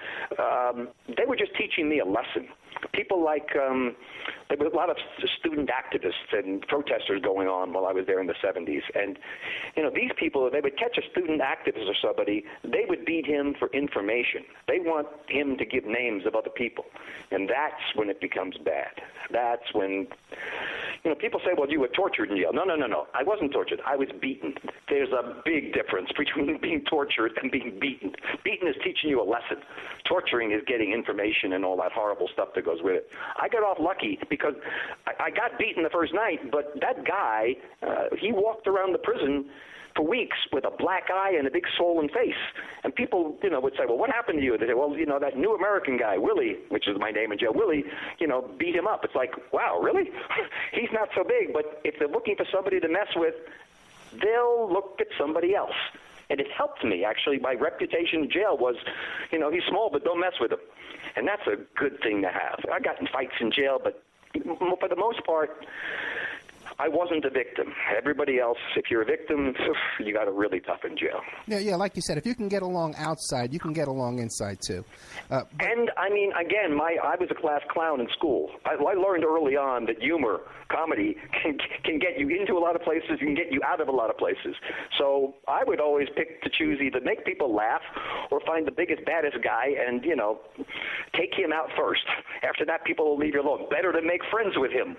Speaker 3: They were just teaching me a lesson. People like, there were a lot of student activists and protesters going on while I was there in the 70s. And, these people, they would catch a student activist or somebody, they would beat him for information. They want him to give names of other people. And that's when it becomes bad. That's when, people say, well, you were tortured in jail. No. I wasn't tortured. I was beaten. There's a big difference between being tortured and being beaten. Beaten is teaching you a lesson. Torturing is getting information and all that horrible stuff that goes with it. I got off lucky because I got beaten the first night, but that guy, he walked around the prison for weeks with a black eye and a big swollen face. And people, would say, well, what happened to you? They say, well, that new American guy, Willie, which is my name in jail, Willie, beat him up. It's like, wow, really? He's not so big, but if they're looking for somebody to mess with, they'll look at somebody else. And it helped me, actually. My reputation in jail was, he's small, but don't mess with him. And that's a good thing to have. I got in fights in jail, but for the most part, I wasn't a victim. Everybody else, if you're a victim, you got it really tough in jail.
Speaker 2: Yeah, like you said, if you can get along outside, you can get along inside too.
Speaker 3: And I mean, again, I was a class clown in school. I learned early on that humor, comedy, can get you into a lot of places, and can get you out of a lot of places. So I would always pick to choose either make people laugh or find the biggest, baddest guy and, take him out first. After that, people will leave you alone. Better to make friends with him.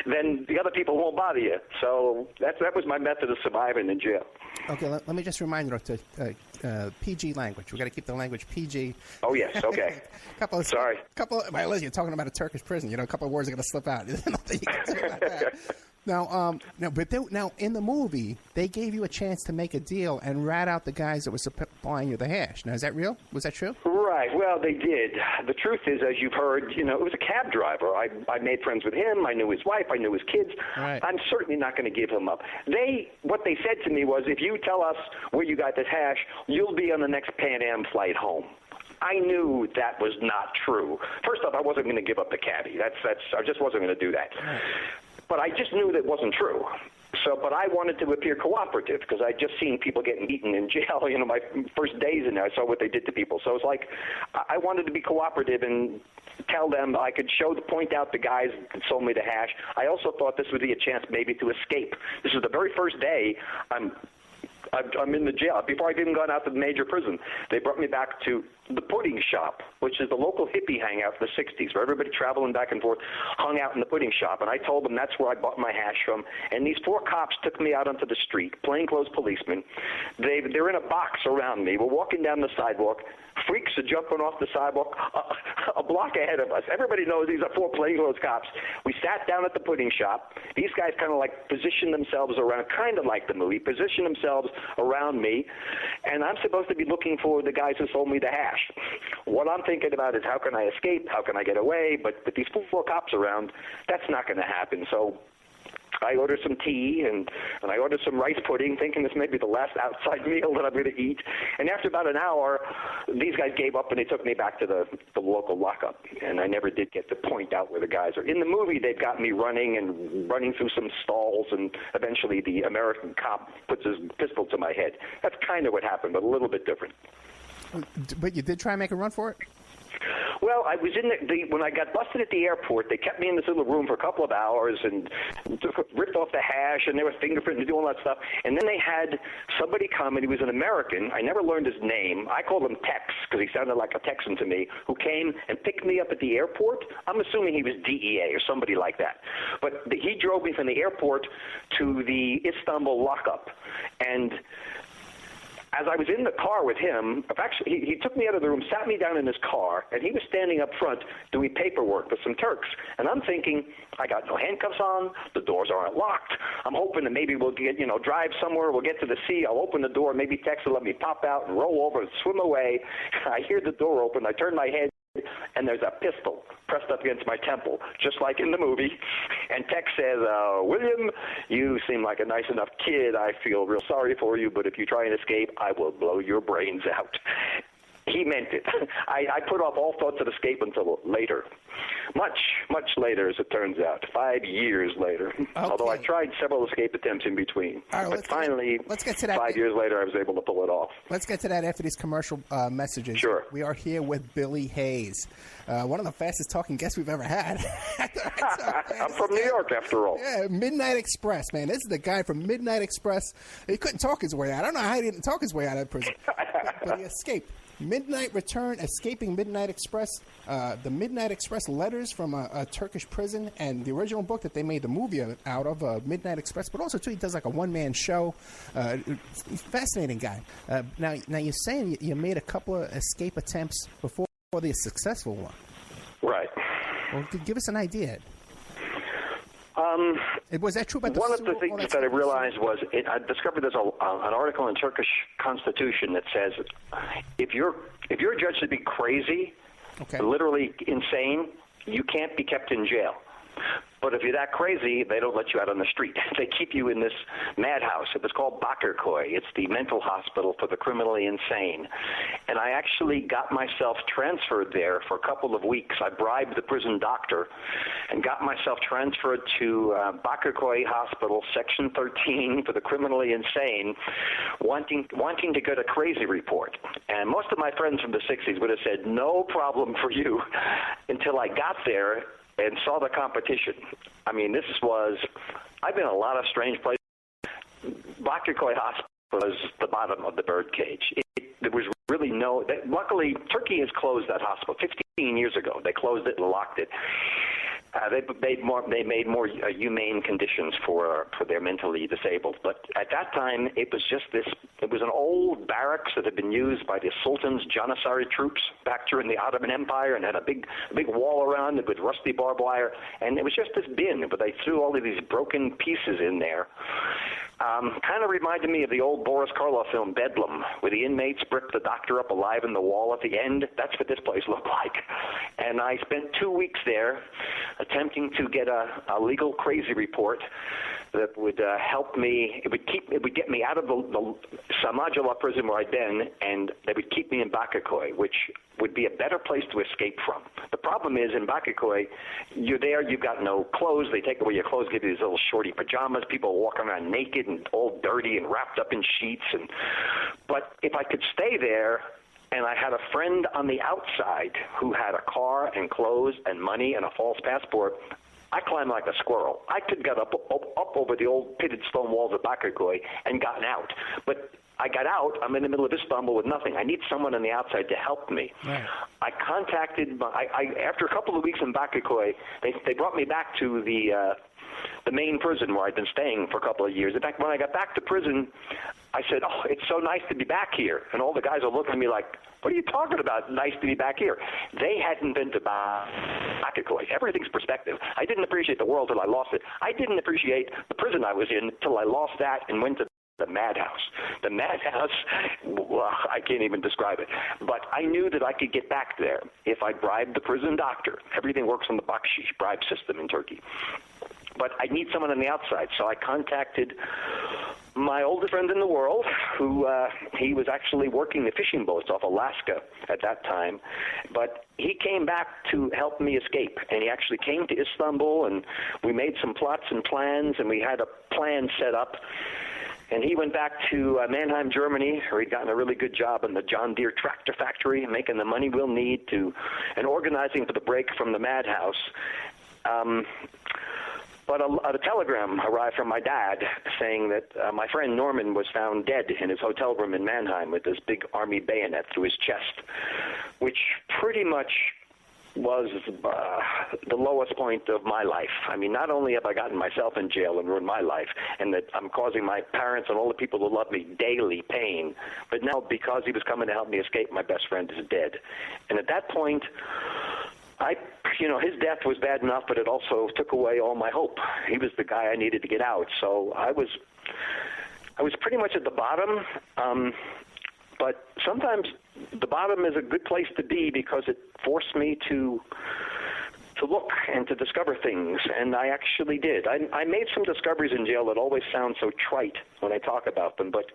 Speaker 3: Then the other people won't bother you. So that was my method of surviving in jail.
Speaker 2: Okay, let me just remind you to PG language. We've got to keep the language PG.
Speaker 3: Oh, yes, okay. Sorry.
Speaker 2: Well, you're talking about a Turkish prison. A couple of words are going to slip out. Nothing you can say about that. Now, now in the movie, they gave you a chance to make a deal and rat out the guys that were supplying you the hash. Now, is that real? Was that true? Right.
Speaker 3: Well, they did. The truth is, as you've heard, it was a cab driver. I made friends with him. I knew his wife. I knew his kids.
Speaker 2: Right.
Speaker 3: I'm certainly not going to give him up. What they said to me was, if you tell us where you got this hash, you'll be on the next Pan Am flight home. I knew that was not true. First off, I wasn't going to give up the cabbie. I just wasn't going to do that. Right. But I just knew that wasn't true. But I wanted to appear cooperative because I'd just seen people getting beaten in jail. My first days in there, I saw what they did to people. So it's like I wanted to be cooperative and tell them I could point out the guys that sold me the hash. I also thought this would be a chance maybe to escape. This is the very first day I'm in the jail. Before I'd even gone out to the major prison, they brought me back to the pudding shop, which is the local hippie hangout for the 60s, where everybody traveling back and forth hung out in the pudding shop. And I told them that's where I bought my hash from. And these 4 cops took me out onto the street, plainclothes policemen. They're in a box around me. We're walking down the sidewalk. Freaks are jumping off the sidewalk a block ahead of us. Everybody knows these are 4 plainclothes cops. We sat down at the pudding shop. These guys kind of positioned themselves around, kind of like the movie, positioned themselves around me. And I'm supposed to be looking for the guys who sold me the hash. What I'm thinking about is how can I escape? How can I get away? But with these 4 cops around, that's not going to happen. So I ordered some tea and I ordered some rice pudding, thinking this may be the last outside meal that I'm going to eat. And after about an hour, these guys gave up and they took me back to the local lockup. And I never did get to point out where the guys are. In the movie, they've got me running through some stalls, and eventually the American cop puts his pistol to my head. That's kind of what happened, but a little bit different.
Speaker 2: But you did try and make a run for it?
Speaker 3: Well, I was in when I got busted at the airport, they kept me in this little room for a couple of hours and ripped off the hash, and they were fingerprinting and doing all that stuff. And then they had somebody come, and he was an American. I never learned his name. I called him Tex because he sounded like a Texan to me, who came and picked me up at the airport. I'm assuming he was DEA or somebody like that. But he drove me from the airport to the Istanbul lockup. And as I was in the car with him, actually, he took me out of the room, sat me down in his car, and he was standing up front doing paperwork with some Turks. And I'm thinking, I got no handcuffs on, the doors aren't locked. I'm hoping that maybe we'll get, drive somewhere, we'll get to the sea, I'll open the door, maybe Tex will let me pop out and roll over and swim away. I hear the door open, I turn my head, and there's a pistol pressed up against my temple, just like in the movie. And Tex says, William, you seem like a nice enough kid. I feel real sorry for you, but if you try and escape, I will blow your brains out. He meant it. I put off all thoughts of escape until later. Much, much later, as it turns out. 5 years later. Okay. Although I tried several escape attempts in between.
Speaker 2: Right,
Speaker 3: but finally,
Speaker 2: let's get to that.
Speaker 3: 5 years later, I was able to pull it off.
Speaker 2: Let's get to that after these commercial messages.
Speaker 3: Sure.
Speaker 2: We are here with Billy Hayes, one of the fastest talking guests we've ever had.
Speaker 3: I'm from New York, after all.
Speaker 2: Yeah, Midnight Express, man. This is the guy from Midnight Express. He couldn't talk his way out. I don't know how he didn't talk his way out of prison, but he escaped. Midnight Return, Escaping Midnight Express, the Midnight Express letters from a Turkish prison, and the original book that they made the movie out of, Midnight Express, but also, too, he does like a one-man show. Fascinating guy. Now you're saying you made a couple of escape attempts before the successful one.
Speaker 3: Right.
Speaker 2: Well, give us an idea. Was that true about
Speaker 3: one of the things that I realized was I discovered there's an article in Turkish Constitution that says if you're judged to be crazy, literally insane, you can't be kept in jail. But if you're that crazy, they don't let you out on the street. They keep you in this madhouse. It was called Bakırköy. It's the mental hospital for the criminally insane. And I actually got myself transferred there for a couple of weeks. I bribed the prison doctor and got myself transferred to Bakırköy Hospital, Section 13 for the criminally insane, wanting to get a crazy report. And most of my friends from the 60s would have said, no problem for you, until I got there and saw the competition. I mean, I've been in a lot of strange places. Bakırköy Hospital was the bottom of the birdcage. There was really luckily, Turkey has closed that hospital 15 years ago. They closed it and locked it. They made more humane conditions for their mentally disabled. But at that time, it was an old barracks that had been used by the Sultan's Janissary troops back during the Ottoman Empire, and had a big wall around it with rusty barbed wire. And it was just this bin, but they threw all of these broken pieces in there. Kind of reminded me of the old Boris Karloff film Bedlam, where the inmates bricked the doctor up alive in the wall at the end. That's what this place looked like. And I spent 2 weeks there attempting to get a legal crazy report that would help me. It would get me out of the Samajala prison where I'd been, and they would keep me in Bakırköy, which would be a better place to escape from. The problem is, in Bakırköy, you're there, you've got no clothes. They take away your clothes, give you these little shorty pajamas. People walking around naked and all dirty and wrapped up in sheets. But if I could stay there, and I had a friend on the outside who had a car and clothes and money and a false passport, I climbed like a squirrel. I could get up over the old pitted stone walls of Bakırköy and gotten out. But I got out. I'm in the middle of Istanbul with nothing. I need someone on the outside to help me. Right. I contacted after a couple of weeks in Bakırköy, they brought me back to the main prison where I'd been staying for a couple of years. In fact, when I got back to prison, I said, "Oh, it's so nice to be back here." And all the guys are looking at me like, "What are you talking about? Nice to be back here." They hadn't been to Bakırköy. Everything's perspective. I didn't appreciate the world till I lost it. I didn't appreciate the prison I was in till I lost that and went to the madhouse. The madhouse, well, I can't even describe it. But I knew that I could get back there if I bribed the prison doctor. Everything works on the bakshish bribe system in Turkey. But I need someone on the outside, so I contacted my oldest friend in the world, who he was actually working the fishing boats off Alaska at that time. But he came back to help me escape, and he actually came to Istanbul, and we made some plots and plans, and we had a plan set up. And he went back to Mannheim, Germany, where he'd gotten a really good job in the John Deere tractor factory, making the money we'll need and organizing for the break from the madhouse. But a telegram arrived from my dad saying that my friend Norman was found dead in his hotel room in Mannheim with this big army bayonet through his chest, which pretty much was the lowest point of my life. I mean, not only have I gotten myself in jail and ruined my life, and that I'm causing my parents and all the people who love me daily pain, but now because he was coming to help me escape, my best friend is dead. And at that point, his death was bad enough, but it also took away all my hope. He was the guy I needed to get out. So I was pretty much at the bottom. But sometimes the bottom is a good place to be because it forced me to look and to discover things, and I actually did. I made some discoveries in jail that always sound so trite when I talk about them, but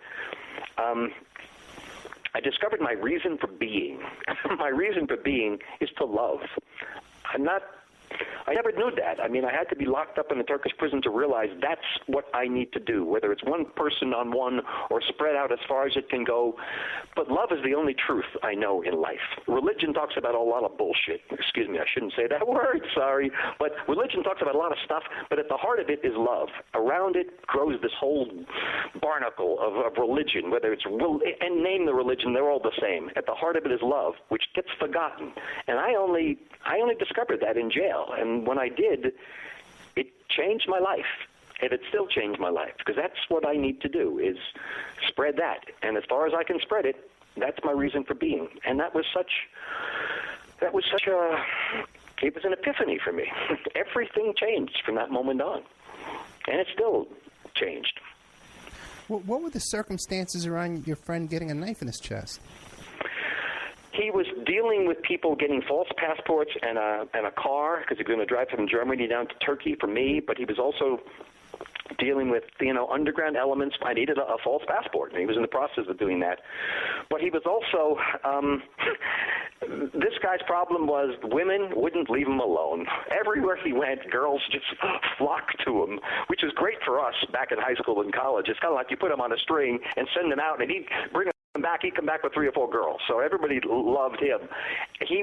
Speaker 3: I discovered my reason for being. My reason for being is to love. I never knew that. I mean, I had to be locked up in a Turkish prison to realize that's what I need to do, whether it's one person on one or spread out as far as it can go. But love is the only truth I know in life. Religion talks about a lot of bullshit. Excuse me, I shouldn't say that word, sorry. But religion talks about a lot of stuff, but at the heart of it is love. Around it grows this whole barnacle of religion, whether it's and name the religion, they're all the same. At the heart of it is love, which gets forgotten. And I only discovered that in jail. And when I did, it changed my life. And it still changed my life, because that's what I need to do, is spread that. And as far as I can spread it, that's my reason for being. And it was an epiphany for me. Everything changed from that moment on. And it still changed.
Speaker 2: What were the circumstances around your friend getting a knife in his chest?
Speaker 3: He was dealing with people getting false passports and a car because he was going to drive from Germany down to Turkey for me, but he was also dealing with, underground elements. I needed a false passport, and he was in the process of doing that. But he was also, this guy's problem was women wouldn't leave him alone. Everywhere he went, girls just flocked to him, which is great for us back in high school and college. It's kind of like you put him on a string and send him out, and he'd bring back, he'd come back with 3 or 4 girls. So everybody loved him. He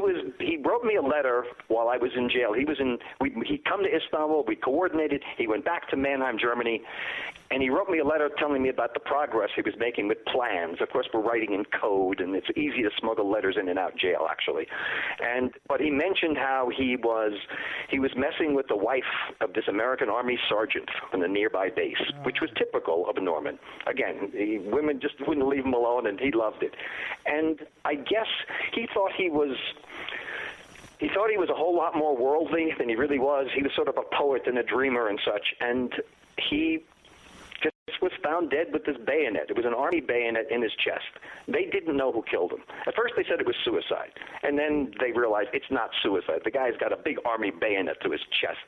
Speaker 3: wrote me a letter while I was in jail. He'd come to Istanbul, we coordinated, he went back to Mannheim, Germany, and he wrote me a letter telling me about the progress he was making with plans. Of course, we're writing in code, and it's easy to smuggle letters in and out jail, actually. But he mentioned how he was messing with the wife of this American Army sergeant from the nearby base, which was typical of a Norman. Again, women just wouldn't leave him alone, and he loved it. And I guess he thought he was a whole lot more worldly than he really was. He was sort of a poet and a dreamer and such, and he just was found dead with this bayonet. It was an army bayonet in his chest. They didn't know who killed him. At first they said it was suicide, and then they realized it's not suicide. The guy's got a big army bayonet to his chest.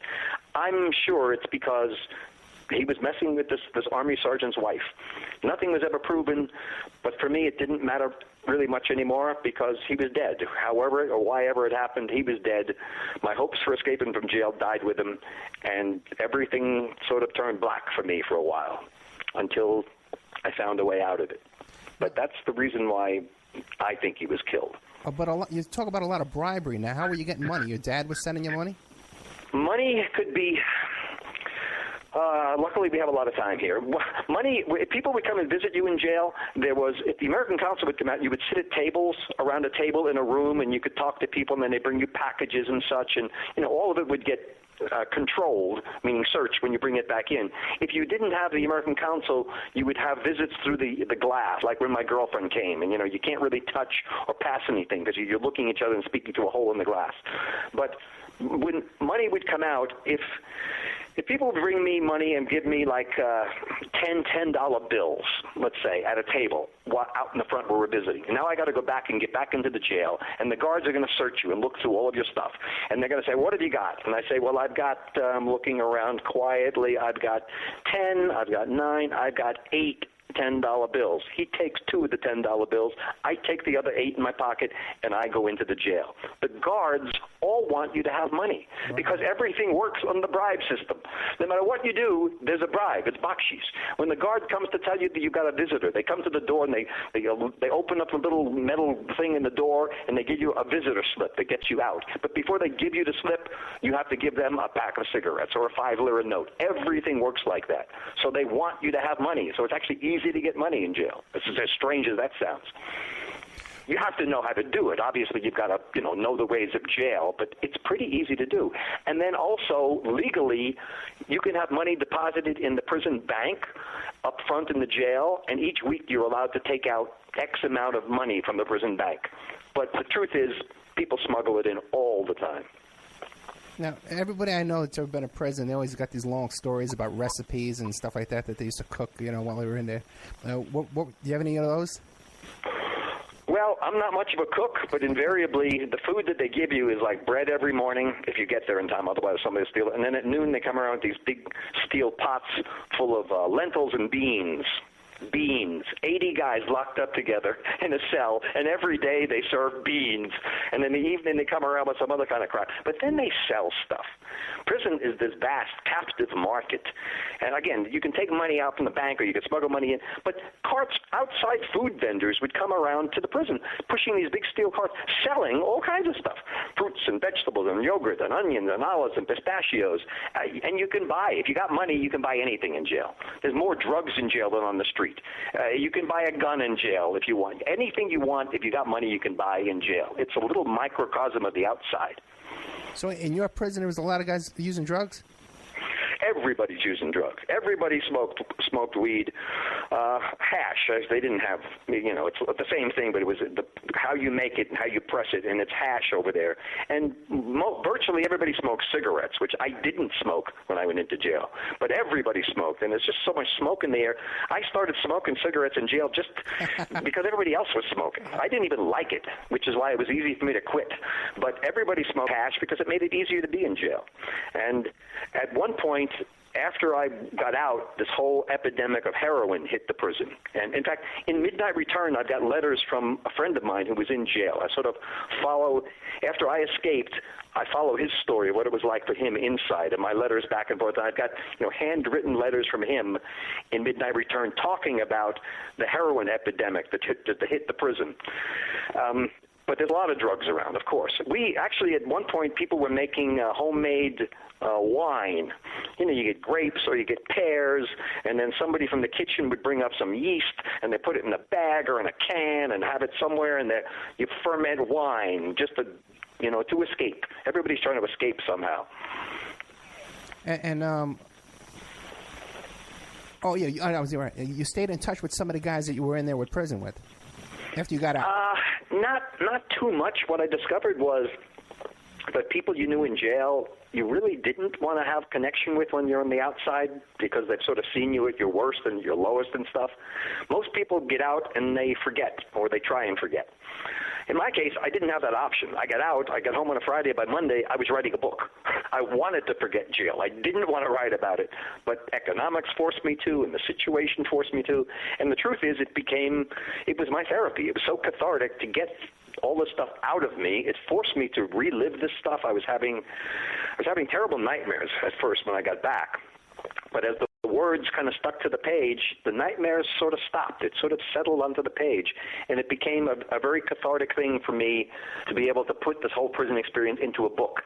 Speaker 3: I'm sure it's because he was messing with this army sergeant's wife. Nothing was ever proven, but for me it didn't matter really much anymore because he was dead. However or why ever it happened, he was dead. My hopes for escaping from jail died with him, and everything sort of turned black for me for a while until I found a way out of it. But that's the reason why I think he was killed.
Speaker 2: But you talk about a lot of bribery. Now, how were you getting money? Your dad was sending you money?
Speaker 3: Money could be... luckily, we have a lot of time here. Money, if people would come and visit you in jail, if the American consul would come out, you would sit at tables, around a table in a room, and you could talk to people, and then they'd bring you packages and such, and, all of it would get controlled, meaning searched when you bring it back in. If you didn't have the American consul, you would have visits through the glass, like when my girlfriend came, and, you can't really touch or pass anything because you're looking at each other and speaking through a hole in the glass. But when money would come out, if people would bring me money and give me like $10 bills, let's say, at a table out in the front where we're visiting, and now I got to go back and get back into the jail, and the guards are going to search you and look through all of your stuff, and they're going to say, what have you got? And I say, well, I've got, looking around quietly, I've got 10, I've got 9, I've got 8 $10 bills. He takes 2 of the $10 bills. I take the other 8 in my pocket, and I go into the jail. The guards all want you to have money because everything works on the bribe system. No matter what you do, there's a bribe. It's bakshish. When the guard comes to tell you that you've got a visitor, they come to the door and they open up a little metal thing in the door and they give you a visitor slip that gets you out. But before they give you the slip, you have to give them a pack of cigarettes or a 5-lira note. Everything works like that. So they want you to have money. So it's actually easy to get money in jail. This is as strange as that sounds. You have to know how to do it. Obviously, you've got to, know the ways of jail, but it's pretty easy to do. And then also, legally, you can have money deposited in the prison bank up front in the jail, and each week you're allowed to take out X amount of money from the prison bank. But the truth is, people smuggle it in all the time.
Speaker 2: Now, everybody I know that's ever been in prison, they always got these long stories about recipes and stuff like that they used to cook, while they were in there. Do you have any of those?
Speaker 3: Well, I'm not much of a cook, but invariably the food that they give you is like bread every morning if you get there in time, otherwise somebody will steal it. And then at noon they come around with these big steel pots full of lentils and beans. 80 guys locked up together in a cell, and every day they serve beans. And in the evening they come around with some other kind of crap. But then they sell stuff. Prison is this vast captive market. And again, you can take money out from the bank or you can smuggle money in, but carts, outside food vendors would come around to the prison, pushing these big steel carts, selling all kinds of stuff, fruits and vegetables and yogurt and onions and olives and pistachios. And you can buy, if you got money, you can buy anything in jail. There's more drugs in jail than on the street. You can buy a gun in jail if you want. Anything you want, if you got money, you can buy in jail. It's a little microcosm of the outside.
Speaker 2: So in your prison, there was a lot of guys using drugs?
Speaker 3: Everybody's using drugs. Everybody smoked weed. hash. They didn't have, it's the same thing, but it was how you make it and how you press it, and it's hash over there. And virtually everybody smokes cigarettes, which I didn't smoke when I went into jail, but everybody smoked, and there's just so much smoke in the air. I started smoking cigarettes in jail just because everybody else was smoking. I didn't even like it, which is why it was easy for me to quit. But everybody smoked hash because it made it easier to be in jail. And at one point, after I got out, this whole epidemic of heroin hit the prison. And in fact, in Midnight Return, I've got letters from a friend of mine who was in jail. I sort of follow, after I escaped, I follow his story, what it was like for him inside, and my letters back and forth. And I've got handwritten letters from him in Midnight Return talking about the heroin epidemic that hit the prison. But there's a lot of drugs around, of course. We actually, at one point, people were making homemade wine. You get grapes or you get pears, and then somebody from the kitchen would bring up some yeast, and they put it in a bag or in a can and have it somewhere, and you ferment wine just to escape. Everybody's trying to escape somehow.
Speaker 2: Oh yeah, I was right. You stayed in touch with some of the guys that you were in there with prison with after you got out.
Speaker 3: Not too much. What I discovered was that people you knew in jail, you really didn't want to have connection with when you're on the outside because they've sort of seen you at your worst and your lowest and stuff. Most people get out and they forget, or they try and forget. In my case, I didn't have that option. I got out, I got home on a Friday. By Monday, I was writing a book. I wanted to forget jail. I didn't want to write about it, but economics forced me to, and the situation forced me to. And the truth is, it was my therapy. It was so cathartic to get all this stuff out of me. It forced me to relive this stuff. I was having terrible nightmares at first when I got back. But as the words kind of stuck to the page, the nightmares sort of stopped. It sort of settled onto the page, and it became a very cathartic thing for me to be able to put this whole prison experience into a book.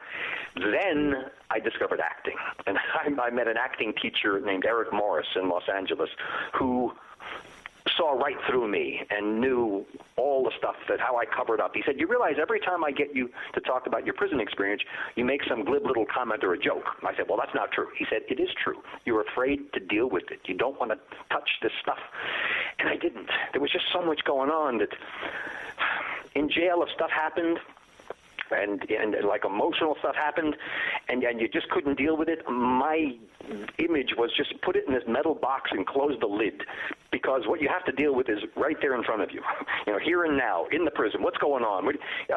Speaker 3: Then I discovered acting, and I met an acting teacher named Eric Morris in Los Angeles who saw right through me and knew all the stuff, that how I covered up. He said, you realize every time I get you to talk about your prison experience, you make some glib little comment or a joke. I said, well, that's not true. He said, it is true. You're afraid to deal with it. You don't want to touch this stuff. And I didn't. There was just so much going on that in jail, if stuff happened, and like emotional stuff happened, and you just couldn't deal with it, my image was just put it in this metal box and close the lid, because what you have to deal with is right there in front of you, here and now, in the prison. What's going on?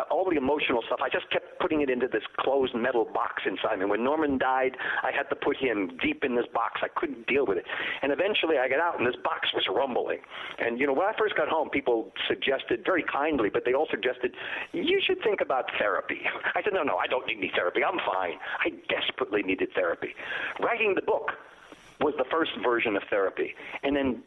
Speaker 3: All the emotional stuff, I just kept putting it into this closed metal box inside me. When Norman died, I had to put him deep in this box. I couldn't deal with it. And eventually I got out, and this box was rumbling. And, when I first got home, people suggested, very kindly, but they all suggested, you should think about therapy. I said, no, I don't need any therapy. I'm fine. I desperately needed therapy. Writing the book was the first version of therapy. And then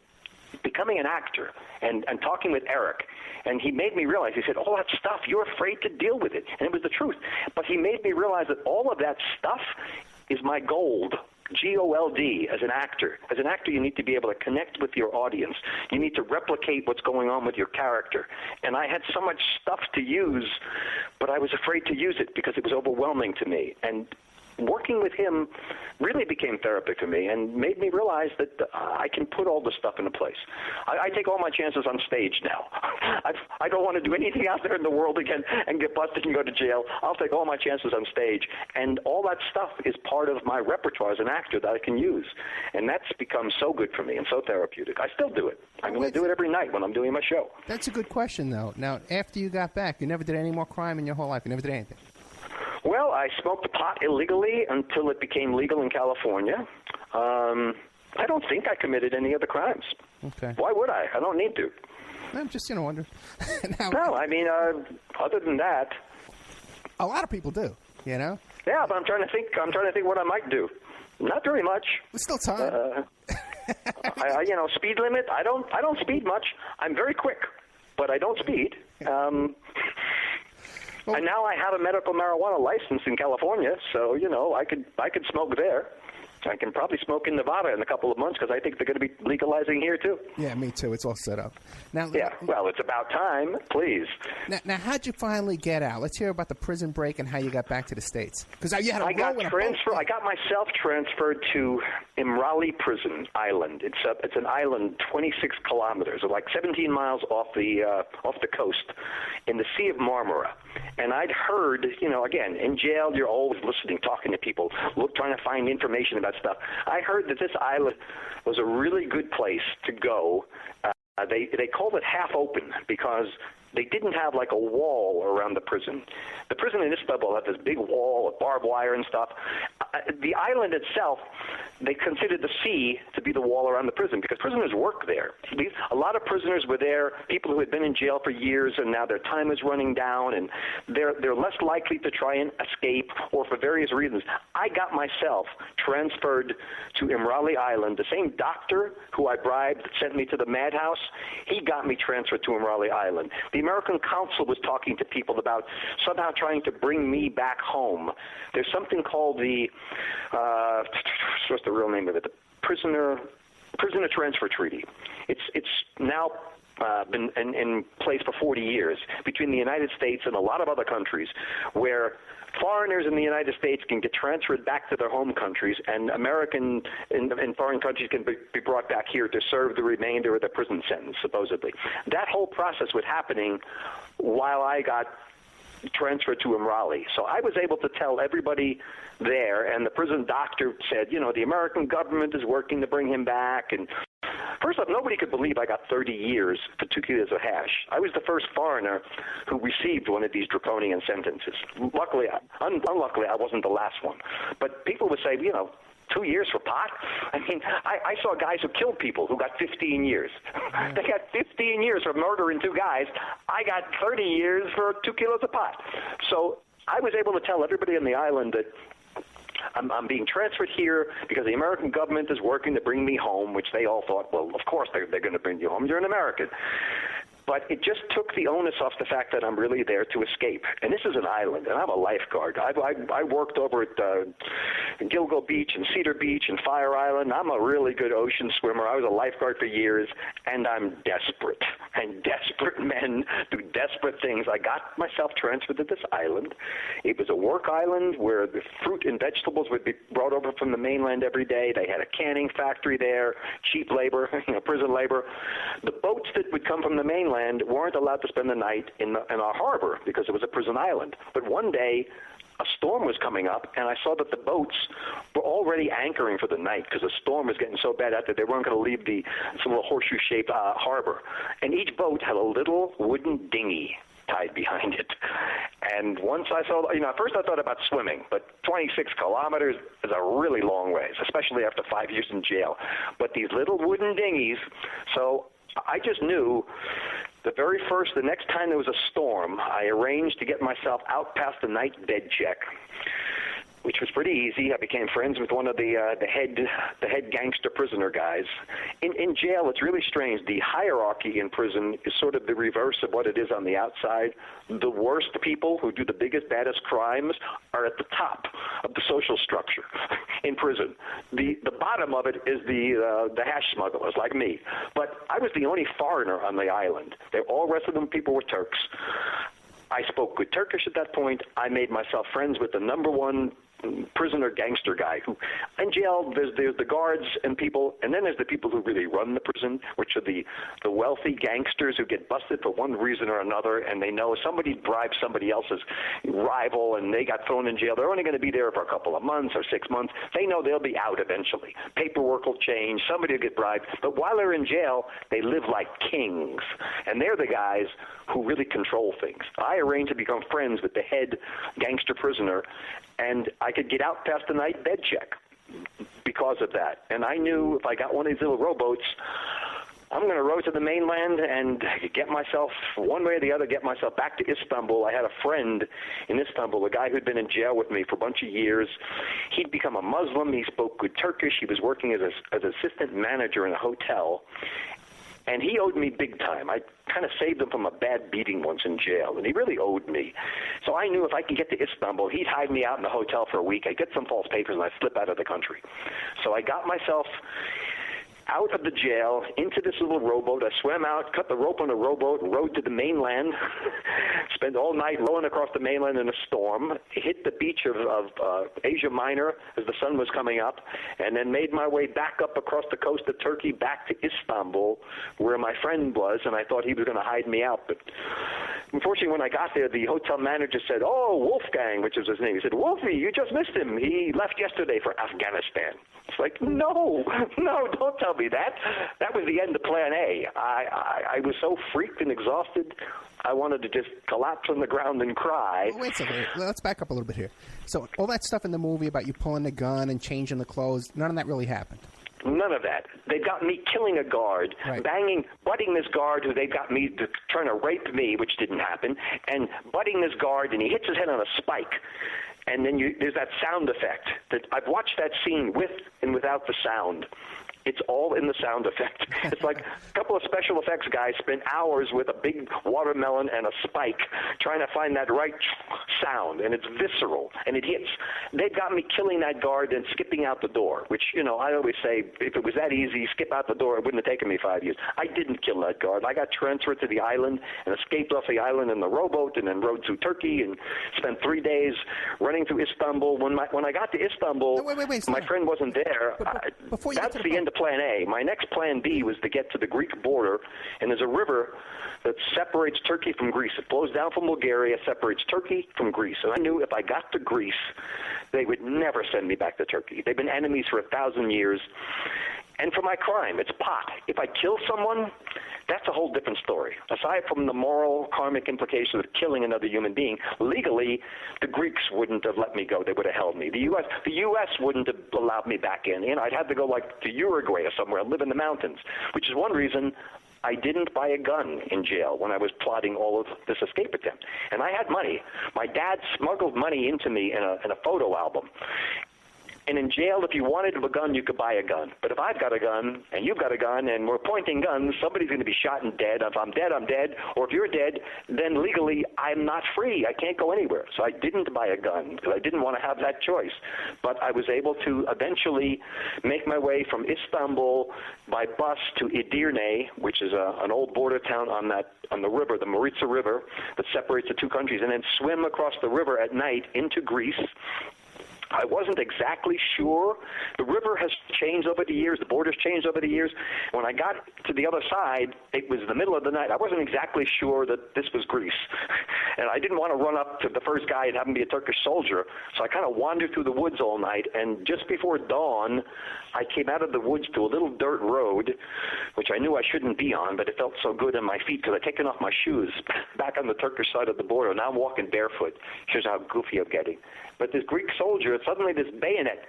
Speaker 3: becoming an actor and talking with Eric, and he made me realize, he said, all that stuff, you're afraid to deal with it. And it was the truth. But he made me realize that all of that stuff is my gold. G-O-L-D, as an actor. As an actor, you need to be able to connect with your audience. You need to replicate what's going on with your character. And I had so much stuff to use, but I was afraid to use it because it was overwhelming to me. And working with him really became therapy for me and made me realize that I can put all this stuff into place. I take all my chances on stage now. I don't want to do anything out there in the world again and get busted and go to jail. I'll take all my chances on stage. And all that stuff is part of my repertoire as an actor that I can use. And that's become so good for me and so therapeutic. I still do it. I'm going to do it every night when I'm doing my show.
Speaker 2: That's a good question, though. Now, after you got back, you never did any more crime in your whole life. You never did anything.
Speaker 3: Well, I smoked pot illegally until it became legal in California. I don't think I committed any other crimes.
Speaker 2: Okay.
Speaker 3: Why would I? I don't need to.
Speaker 2: I'm just, wondering.
Speaker 3: No, I mean, other than that.
Speaker 2: A lot of people do,
Speaker 3: Yeah, but I'm trying to think what I might do. Not very much.
Speaker 2: There's still time.
Speaker 3: Speed limit, I don't speed much. I'm very quick, but I don't speed. And now I have a medical marijuana license in California, so I could smoke there. I can probably smoke in Nevada in a couple of months because I think they're going to be legalizing here too.
Speaker 2: Yeah, me too. It's all set up. Now,
Speaker 3: yeah, well, it's about time, please.
Speaker 2: Now, how'd you finally get out? Let's hear about the prison break and how you got back to the States. Because you had
Speaker 3: I got myself transferred to Imrali Prison Island. It's an island 26 kilometers, or like 17 miles off the coast in the Sea of Marmara. And I'd heard, again, in jail you're always listening, talking to people, trying to find information about stuff. I heard that this island was a really good place to go. They called it half open because they didn't have like a wall around the prison. The prison in Istanbul had this big wall of barbed wire and stuff. The island itself, they considered the sea to be the wall around the prison because prisoners work there. A lot of prisoners were there, people who had been in jail for years, and now their time is running down, and they're less likely to try and escape, or for various reasons. I got myself transferred to Imrali Island. The same doctor who I bribed that sent me to the madhouse, he got me transferred to Imrali Island. The American consul was talking to people about somehow trying to bring me back home. There's something called the what's the real name of it? The prisoner transfer treaty. It's now been in place for 40 years between the United States and a lot of other countries, where foreigners in the United States can get transferred back to their home countries, and American in foreign countries can be brought back here to serve the remainder of their prison sentence, supposedly. That whole process was happening while I got transferred to Imrali. So I was able to tell everybody there, and the prison doctor said, the American government is working to bring him back. And first off, nobody could believe I got 30 years for 2 kilos of hash. I was the first foreigner who received one of these draconian sentences. Unluckily, I wasn't the last one. But people would say, 2 years for pot? I mean, I saw guys who killed people who got 15 years. They got 15 years for murdering 2 guys. I got 30 years for 2 kilos of pot. So I was able to tell everybody on the island that I'm being transferred here because the American government is working to bring me home, which they all thought, well, of course they're going to bring you home. You're an American. But it just took the onus off the fact that I'm really there to escape. And this is an island, and I'm a lifeguard. I worked over at Gilgo Beach and Cedar Beach and Fire Island. I'm a really good ocean swimmer. I was a lifeguard for years, and I'm desperate. And desperate men do desperate things. I got myself transferred to this island. It was a work island where the fruit and vegetables would be brought over from the mainland every day. They had a canning factory there, cheap labor, prison labor. The boats that would come from the mainland weren't allowed to spend the night in our harbor because it was a prison island. But one day, a storm was coming up, and I saw that the boats were already anchoring for the night because the storm was getting so bad out that they weren't going to leave some little horseshoe-shaped harbor. And each boat had a little wooden dinghy tied behind it. And once I saw, at first I thought about swimming, but 26 kilometers is a really long ways, especially after 5 years in jail. But these little wooden dinghies, so I just knew the next time there was a storm, I arranged to get myself out past the night bed check, which was pretty easy. I became friends with one of the head gangster prisoner guys. In jail, it's really strange. The hierarchy in prison is sort of the reverse of what it is on the outside. The worst people who do the biggest, baddest crimes are at the top of the social structure in prison. The bottom of it is the hash smugglers like me. But I was the only foreigner on the island. All the rest of them people were Turks. I spoke good Turkish at that point. I made myself friends with the number one prisoner gangster guy who, in jail, there's the guards and people, and then there's the people who really run the prison, which are the wealthy gangsters who get busted for one reason or another, and they know somebody bribed somebody else's rival and they got thrown in jail. They're only going to be there for a couple of months or 6 months. They know they'll be out eventually. Paperwork will change. Somebody will get bribed. But while they're in jail, they live like kings, and they're the guys who really control things. I arranged to become friends with the head gangster prisoner, and I could get out past the night bed check because of that. And I knew if I got one of these little rowboats, I'm going to row to the mainland and get myself, one way or the other, get myself back to Istanbul. I had a friend in Istanbul, a guy who'd been in jail with me for a bunch of years. He'd become a Muslim. He spoke good Turkish. He was working as an assistant manager in a hotel. And he owed me big time. I kind of saved him from a bad beating once in jail, and he really owed me. So I knew if I could get to Istanbul, he'd hide me out in the hotel for a week. I'd get some false papers, and I'd slip out of the country. So I got myself out of the jail into this little rowboat. I swam out, cut the rope on a rowboat, and rowed to the mainland. Spent all night rowing across the mainland in a storm. Hit the beach of Asia Minor as the sun was coming up, and then made my way back up across the coast of Turkey back to Istanbul, where my friend was, and I thought he was going to hide me out. But unfortunately, when I got there, the hotel manager said, "Oh, Wolfgang," which was his name. He said, "Wolfie, you just missed him. He left yesterday for Afghanistan." It's like, no, don't tell me that. That was the end of Plan A. I was so freaked and exhausted, I wanted to just collapse on the ground and cry.
Speaker 2: Well, wait a second. Let's back up a little bit here. So all that stuff in the movie about you pulling the gun and changing the clothes, none of that really happened?
Speaker 3: None of that. They got me killing a guard,
Speaker 2: right.
Speaker 3: butting this guard who they got me trying to rape me, which didn't happen, and butting this guard, and he hits his head on a spike. And then there's that sound effect. That I've watched that scene with and without the sound. It's all in the sound effect. It's like a couple of special effects guys spent hours with a big watermelon and a spike trying to find that right sound, and it's visceral, and it hits. They've got me killing that guard and skipping out the door, which, I always say, if it was that easy, skip out the door, it wouldn't have taken me 5 years. I didn't kill that guard. I got transferred to the island and escaped off the island in the rowboat and then rode through Turkey and spent 3 days running through Istanbul. When I got to Istanbul,
Speaker 2: wait,
Speaker 3: my friend wasn't there. That's the end of Plan A. My next Plan B was to get to the Greek border, and there's a river that separates Turkey from Greece. It flows down from Bulgaria, separates Turkey from Greece. And I knew if I got to Greece, they would never send me back to Turkey. They've been enemies for 1,000 years. And for my crime, it's pot. If I kill someone, that's a whole different story. Aside from the moral, karmic implications of killing another human being, legally, the Greeks wouldn't have let me go. They would have held me. The U.S. wouldn't have allowed me back in. I'd have to go to Uruguay or somewhere and live in the mountains, which is one reason I didn't buy a gun in jail when I was plotting all of this escape attempt. And I had money. My dad smuggled money into me in a photo album. And in jail, if you wanted a gun, you could buy a gun. But if I've got a gun and you've got a gun and we're pointing guns, somebody's going to be shot and dead. If I'm dead, I'm dead. Or if you're dead, then legally I'm not free. I can't go anywhere. So I didn't buy a gun because I didn't want to have that choice. But I was able to eventually make my way from Istanbul by bus to Edirne, which is an old border town on the river, the Maritsa River, that separates the two countries, and then swim across the river at night into Greece. I wasn't exactly sure. The river has changed over the years. The borders changed over the years. When I got to the other side, it was the middle of the night. I wasn't exactly sure that this was Greece. And I didn't want to run up to the first guy and have him be a Turkish soldier. So I kind of wandered through the woods all night. And just before dawn, I came out of the woods to a little dirt road, which I knew I shouldn't be on, but it felt so good on my feet because I'd taken off my shoes back on the Turkish side of the border. Now I'm walking barefoot. Shows how goofy I'm getting. But this Greek soldier, suddenly this bayonet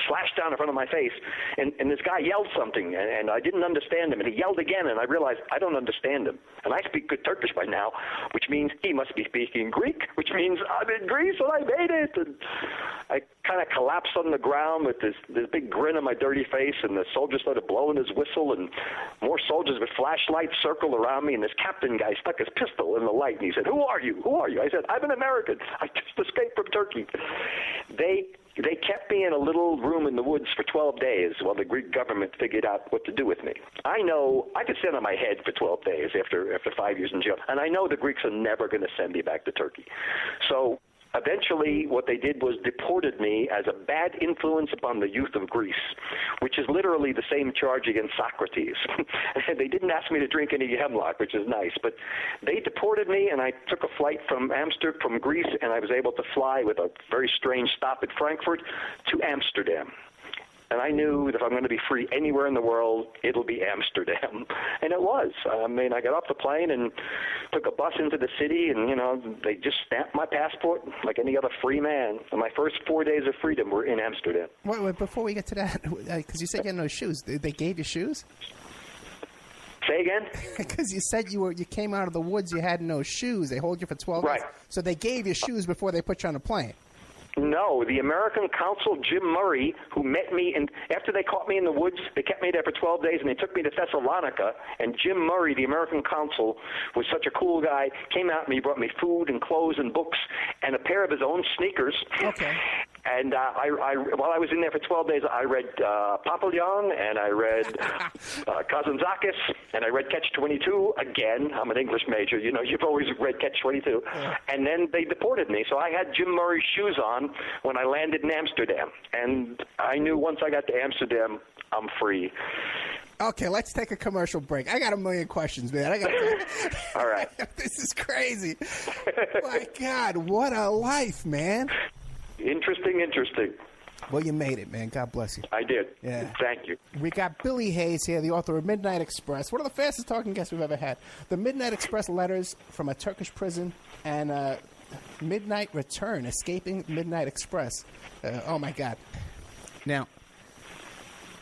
Speaker 3: slashed down in front of my face, and this guy yelled something, and I didn't understand him, and he yelled again, and I realized I don't understand him. And I speak good Turkish by now, which means he must be speaking Greek, which means I'm in Greece and I made it. And I kind of collapsed on the ground with this big grin on my dirty face, and the soldier started blowing his whistle, and more soldiers with flashlights circled around me, and this captain guy stuck his pistol in the light, and he said, "Who are you? Who are you?" I said, "I'm an American. I just escaped from Turkey." They kept me in a little room in the woods for 12 days while the Greek government figured out what to do with me. I know I could sit on my head for 12 days after 5 years in jail, and I know the Greeks are never going to send me back to Turkey. So eventually what they did was deported me as a bad influence upon the youth of Greece, which is literally the same charge against Socrates. They didn't ask me to drink any hemlock, which is nice, but they deported me, and I took a flight from Greece, and I was able to fly with a very strange stop at Frankfurt to Amsterdam. And I knew that if I'm going to be free anywhere in the world, it'll be Amsterdam. And it was. I mean, I got off the plane and took a bus into the city, and, they just stamped my passport like any other free man. And my first 4 days of freedom were in Amsterdam.
Speaker 2: Wait, before we get to that, because you said you had no shoes. They gave you shoes?
Speaker 3: Say again?
Speaker 2: Because you said you came out of the woods, you had no shoes. They hold you for 12
Speaker 3: right.
Speaker 2: days. So they gave you shoes before they put you on a plane.
Speaker 3: No, the American consul, Jim Murray, who met me, and after they caught me in the woods, they kept me there for 12 days, and they took me to Thessalonica, and Jim Murray, the American consul, was such a cool guy, came out and he brought me food and clothes and books and a pair of his own sneakers.
Speaker 2: Okay.
Speaker 3: And while I was in there for 12 days, I read Papillon, and I read Kazantzakis, and I read Catch-22. Again, I'm an English major. You know, you've always read Catch-22. Yeah. And then they deported me. So I had Jim Murray's shoes on when I landed in Amsterdam. And I knew once I got to Amsterdam, I'm free.
Speaker 2: Okay, let's take a commercial break. I got a million questions, man.
Speaker 3: All right.
Speaker 2: This is crazy. My God, what a life, man.
Speaker 3: Interesting.
Speaker 2: Well, you made it, man. God bless you.
Speaker 3: I did.
Speaker 2: Yeah.
Speaker 3: Thank you.
Speaker 2: We got Billy Hayes here, the author of Midnight Express, one of the fastest talking guests we've ever had. The Midnight Express letters from a Turkish prison and Midnight Return, Escaping Midnight Express. Oh, my God. Now,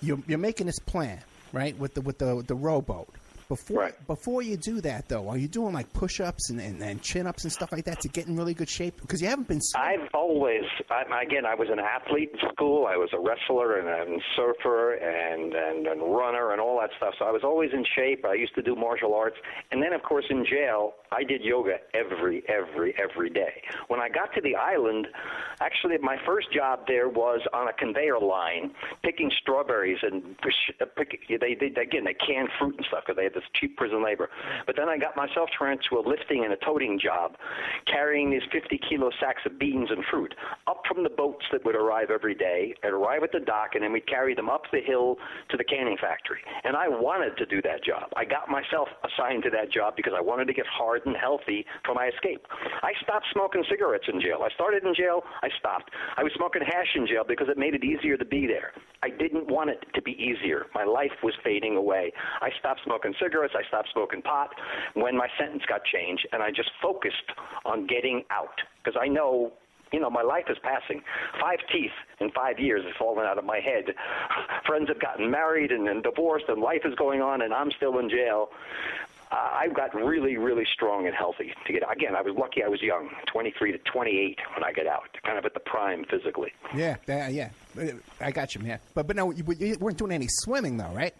Speaker 2: you're making this plan, right, with the rowboat. Before you do that, though, are you doing like push-ups and chin-ups and stuff like that to get in really good shape? Because you haven't been. I was an athlete in school. I was a wrestler and a surfer and runner and all that stuff. So I was always in shape. I used to do martial arts. And then, of course, in jail, I did yoga every day. When I got to the island, actually, my first job there was on a conveyor line picking strawberries and they canned fruit and stuff because they had this cheap prison labor. But then I got myself transferred to a lifting and a toting job, carrying these 50-kilo sacks of beans and fruit up from the boats that would arrive every day and arrive at the dock, and then we'd carry them up the hill to the canning factory. And I wanted to do that job. I got myself assigned to that job because I wanted to get hard and healthy for my escape. I stopped smoking cigarettes in jail. I started in jail. I stopped. I was smoking hash in jail because it made it easier to be there. I didn't want it to be easier. My life was fading away. I stopped smoking cigarettes. I stopped smoking pot when my sentence got changed, and I just focused on getting out because I know, my life is passing. 5 teeth in 5 years have fallen out of my head. Friends have gotten married and divorced, and life is going on, and I'm still in jail. I've got really, really strong and healthy to get out. Again, I was lucky I was young, 23 to 28 when I get out, kind of at the prime physically. Yeah. I got you, man. But no, you weren't doing any swimming, though, right?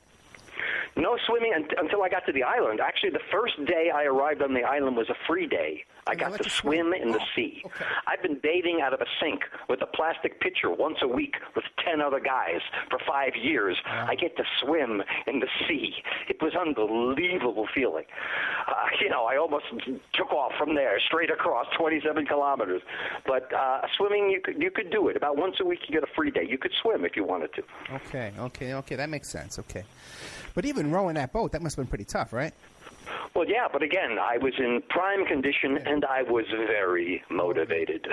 Speaker 3: No swimming until I got to the island. Actually, the first day I arrived on the island was a free day. I got to swim in the sea.
Speaker 2: Okay.
Speaker 3: I've been bathing out of a sink with a plastic pitcher once a week with 10 other guys for 5 years.
Speaker 2: Wow.
Speaker 3: I get to swim in the sea. It was unbelievable feeling. I almost took off from there, straight across 27 kilometers. But swimming, you could do it. About once a week, you get a free day. You could swim if you wanted to.
Speaker 2: Okay. That makes sense. Okay. But even rowing that boat, that must have been pretty tough, right?
Speaker 3: Well, yeah, but again, I was in prime condition, and I was very motivated.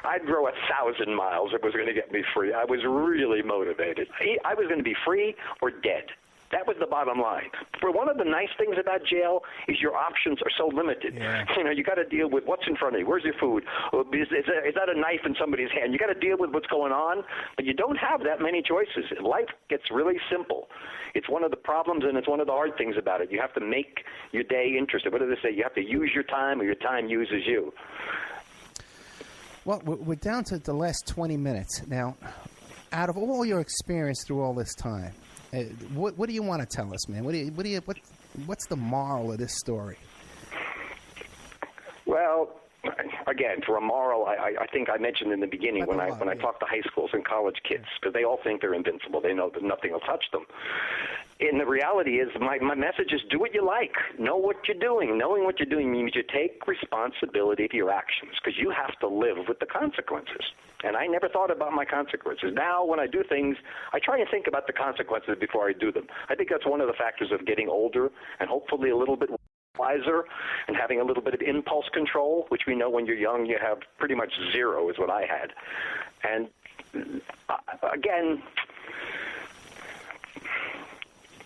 Speaker 3: I'd row 1,000 miles if it was going to get me free. I was really motivated. I was going to be free or dead. That was the bottom line. For one of the nice things about jail is your options are so limited.
Speaker 2: Yeah.
Speaker 3: You got to deal with what's in front of you. Where's your food? Is that a knife in somebody's hand? You got to deal with what's going on, but you don't have that many choices. Life gets really simple. It's one of the problems, and it's one of the hard things about it. You have to make your day interesting. What do they say? You have to use your time, or your time uses you.
Speaker 2: Well, we're down to the last 20 minutes now. Out of all your experience through all this time, what do you want to tell us, man? What's the moral of this story?
Speaker 3: Well, again, for a moral, I think I mentioned in the beginning when I talk to high schools and college kids, because they all think they're invincible. They know that nothing will touch them. And the reality is, my message is do what you like. Know what you're doing. Knowing what you're doing means you take responsibility for your actions, because you have to live with the consequences. And I never thought about my consequences. Now, when I do things, I try and think about the consequences before I do them. I think that's one of the factors of getting older and hopefully a little bit wiser and having a little bit of impulse control, which we know when you're young you have pretty much zero, is what I had. And again,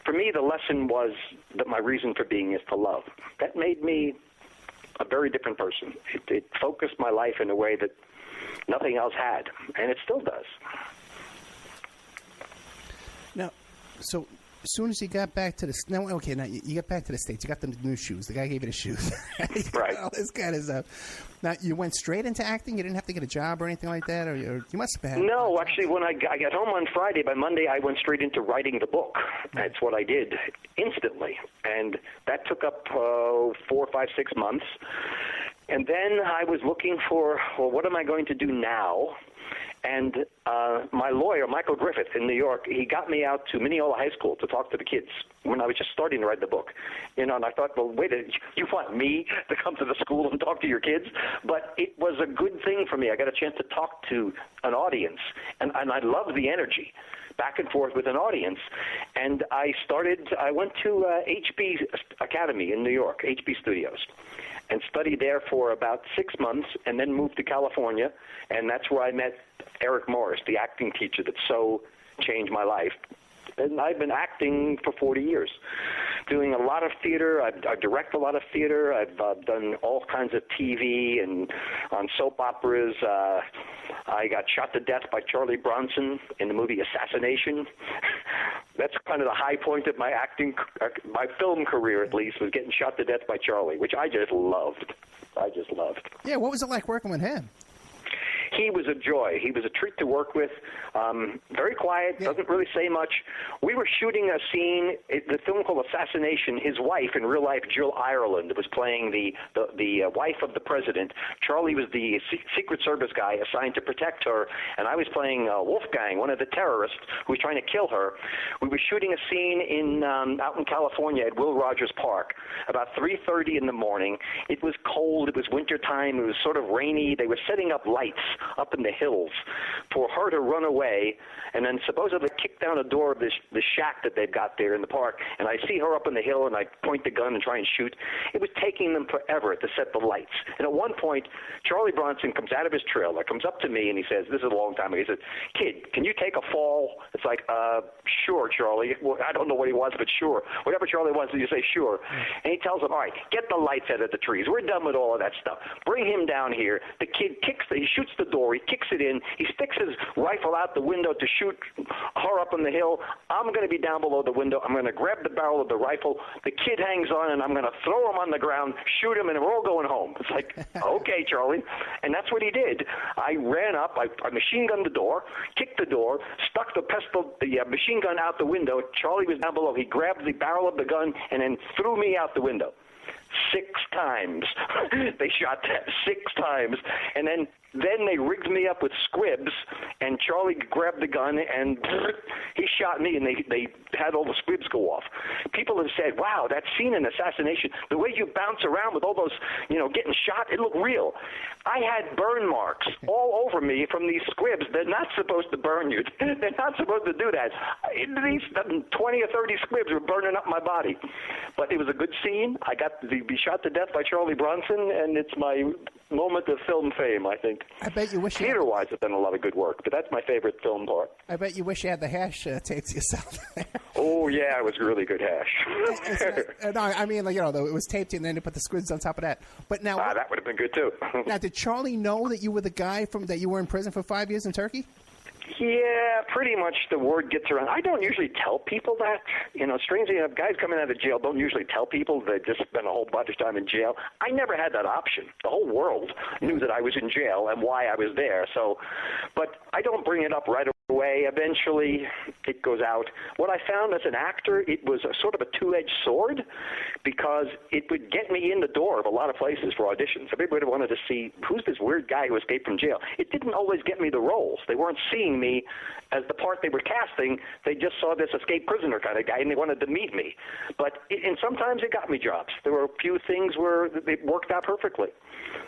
Speaker 3: for me, the lesson was that my reason for being is to love. That made me a very different person. It focused my life in a way that nothing else had, and it still does.
Speaker 2: Now, so as soon as you got back to now you got back to the States, you got the new shoes. The guy gave you the shoes.
Speaker 3: Right.
Speaker 2: All this kind of stuff. Now, you went straight into acting? You didn't have to get a job or anything like that? Or you must have had...
Speaker 3: No, actually, when I got home on Friday, by Monday I went straight into writing the book. That's what I did instantly. And that took up 4, 5, 6 months. And then I was looking for, well, what am I going to do now? And my lawyer, Michael Griffith in New York, he got me out to Mineola High School to talk to the kids when I was just starting to write the book. And I thought, well, wait, you want me to come to the school and talk to your kids? But it was a good thing for me. I got a chance to talk to an audience, and I loved the energy back and forth with an audience. And I went to HB Academy in New York, HB Studios, and studied there for about 6 months, and then moved to California, and that's where I met Eric Morris, the acting teacher that so changed my life. And I've been acting for 40 years, doing a lot of theater. I direct a lot of theater. I've done all kinds of TV and on soap operas. I got shot to death by Charlie Bronson in the movie Assassination. That's kind of the high point of my my film career, at least, was getting shot to death by Charlie, which I just loved.
Speaker 2: Yeah, what was it like working with him?
Speaker 3: He was a joy. He was a treat to work with. Very quiet, doesn't really say much. We were shooting a scene, the film called Assassination. His wife, in real life, Jill Ireland, was playing the wife of the president. Charlie was the Secret Service guy assigned to protect her, and I was playing Wolfgang, one of the terrorists who was trying to kill her. We were shooting a scene out in California at Will Rogers Park about 3:30 in the morning. It was cold. It was wintertime. It was sort of rainy. They were setting up lights up in the hills for her to run away and then supposedly kick down the door of this shack that they've got there in the park. And I see her up on the hill, and I point the gun and try and shoot. It was taking them forever to set the lights. And at one point, Charlie Bronson comes out of his trailer, comes up to me, and he says, this is a long time ago, he says, kid, can you take a fall? It's like, sure, Charlie. Well, I don't know what he wants, but sure. Whatever Charlie wants, you say sure. And he tells him, all right, get the lights out of the trees. We're done with all of that stuff. Bring him down here. The kid he shoots the door. He kicks it in. He sticks his rifle out the window to shoot her up on the hill. I'm going to be down below the window. I'm going to grab the barrel of the rifle. The kid hangs on, and I'm going to throw him on the ground, shoot him, and we're all going home. It's like, okay, Charlie. And that's what he did. I ran up. I machine gunned the door, kicked the door, stuck the machine gun out the window. Charlie was down below. He grabbed the barrel of the gun and then threw me out the window. 6 times. They shot that 6 times. And then they rigged me up with squibs, and Charlie grabbed the gun, and he shot me, and they had all the squibs go off. People have said, wow, that scene in Assassination, the way you bounce around with all those, getting shot, it looked real. I had burn marks all over me from these squibs. They're not supposed to burn you. They're not supposed to do that. These 20 or 30 squibs were burning up my body. But it was a good scene. I got to be shot to death by Charlie Bronson, and it's my moment of film fame, I think.
Speaker 2: I bet you wish
Speaker 3: Theater-wise, I've done a lot of good work, but that's my favorite film part.
Speaker 2: I bet you wish you had the hash tapes yourself.
Speaker 3: Oh, yeah, it was really good hash.
Speaker 2: No, I mean, it was taped and then they put the squids on top of that. But now,
Speaker 3: that would have been good, too.
Speaker 2: Now, did Charlie know that you were the guy that you were in prison for 5 years in Turkey?
Speaker 3: Yeah, pretty much the word gets around. I don't usually tell people that. Strangely enough, guys coming out of jail don't usually tell people they just spent a whole bunch of time in jail. I never had that option. The whole world knew that I was in jail and why I was there. But I don't bring it up right away. Eventually, it goes out. What I found as an actor, it was a sort of a two-edged sword because it would get me in the door of a lot of places for auditions. Everybody wanted to see, who's this weird guy who escaped from jail? It didn't always get me the roles. They weren't seeing me as the part they were casting. They just saw this escaped prisoner kind of guy, and they wanted to meet me. And sometimes it got me jobs. There were a few things where it worked out perfectly.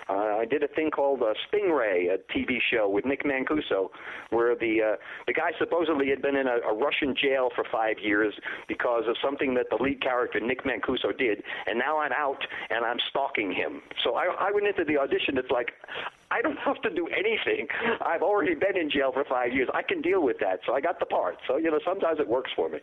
Speaker 3: I did a thing called Stingray, a TV show with Nick Mancuso, where the guy supposedly had been in a Russian jail for 5 years because of something that the lead character, Nick Mancuso, did, and now I'm out and I'm stalking him. So I went into the audition. It's like, I don't have to do anything. I've already been in jail for 5 years. I can deal with that. So I got the part. So, sometimes it works for me.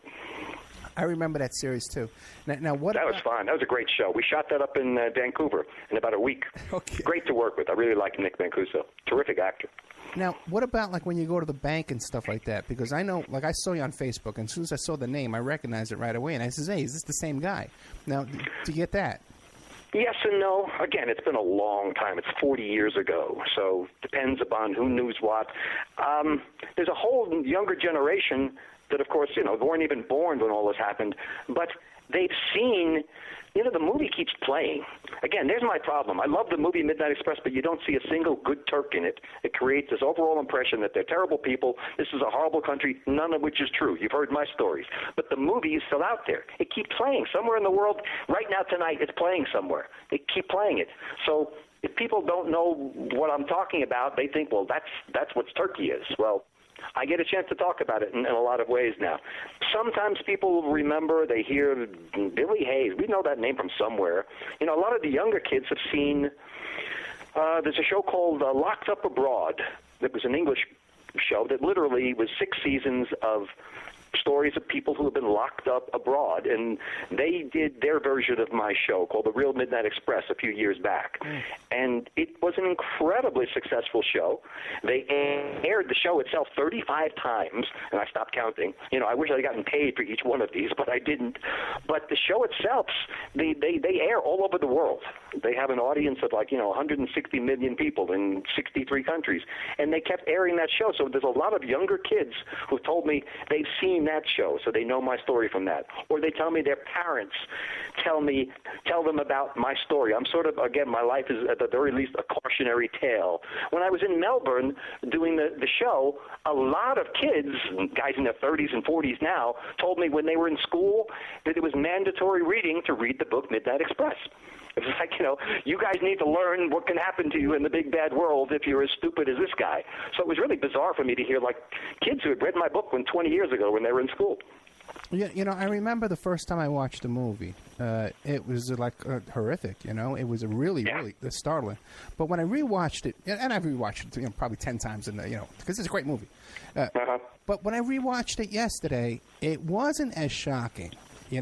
Speaker 2: I remember that series, too. Now what?
Speaker 3: That was fun. That was a great show. We shot that up in Vancouver in about a week.
Speaker 2: Okay.
Speaker 3: Great to work with. I really like Nick Mancuso. Terrific actor.
Speaker 2: Now, what about like when you go to the bank and stuff like that? Because I know, like I saw you on Facebook, and as soon as I saw the name, I recognized it right away, and I says, "Hey, is this the same guy?" Now, do you get that?
Speaker 3: Yes and no. Again, it's been a long time. It's 40 years ago, so depends upon who knows what. There's a whole younger generation that, of course, weren't even born when all this happened, but they've seen, the movie keeps playing. Again, there's my problem. I love the movie Midnight Express, but you don't see a single good Turk in it. It creates this overall impression that they're terrible people. This is a horrible country, none of which is true. You've heard my stories. But the movie is still out there. It keeps playing. Somewhere in the world, right now tonight, it's playing somewhere. They keep playing it. So if people don't know what I'm talking about, they think, well, that's what Turkey is. Well, I get a chance to talk about it in a lot of ways now. Sometimes people remember, they hear Billy Hayes. We know that name from somewhere. A lot of the younger kids have seen, there's a show called Locked Up Abroad that was an English show that literally was 6 seasons of stories of people who have been locked up abroad, and they did their version of my show called The Real Midnight Express a few years back. And it was an incredibly successful show. They aired the show itself 35 times, and I stopped counting. I wish I'd gotten paid for each one of these, but I didn't. But the show itself, they air all over the world. They have an audience of 160 million people in 63 countries, and they kept airing that show. So there's a lot of younger kids who told me they've seen that show, so they know my story from that. Or they tell me their parents tell them about my story. I'm sort of, again, my life is at the very least a cautionary tale. When I was in Melbourne doing the show, a lot of kids, guys in their 30s and 40s now, told me when they were in school that it was mandatory reading to read the book Midnight Express. It's like, you guys need to learn what can happen to you in the big bad world if you're as stupid as this guy. So it was really bizarre for me to hear, kids who had read my book 20 years ago when they were in school.
Speaker 2: Yeah, I remember the first time I watched the movie. It was horrific, It was really startling. But when I rewatched it, and I've rewatched it, probably 10 times, because it's a great movie. But when I rewatched it yesterday, it wasn't as shocking. Do you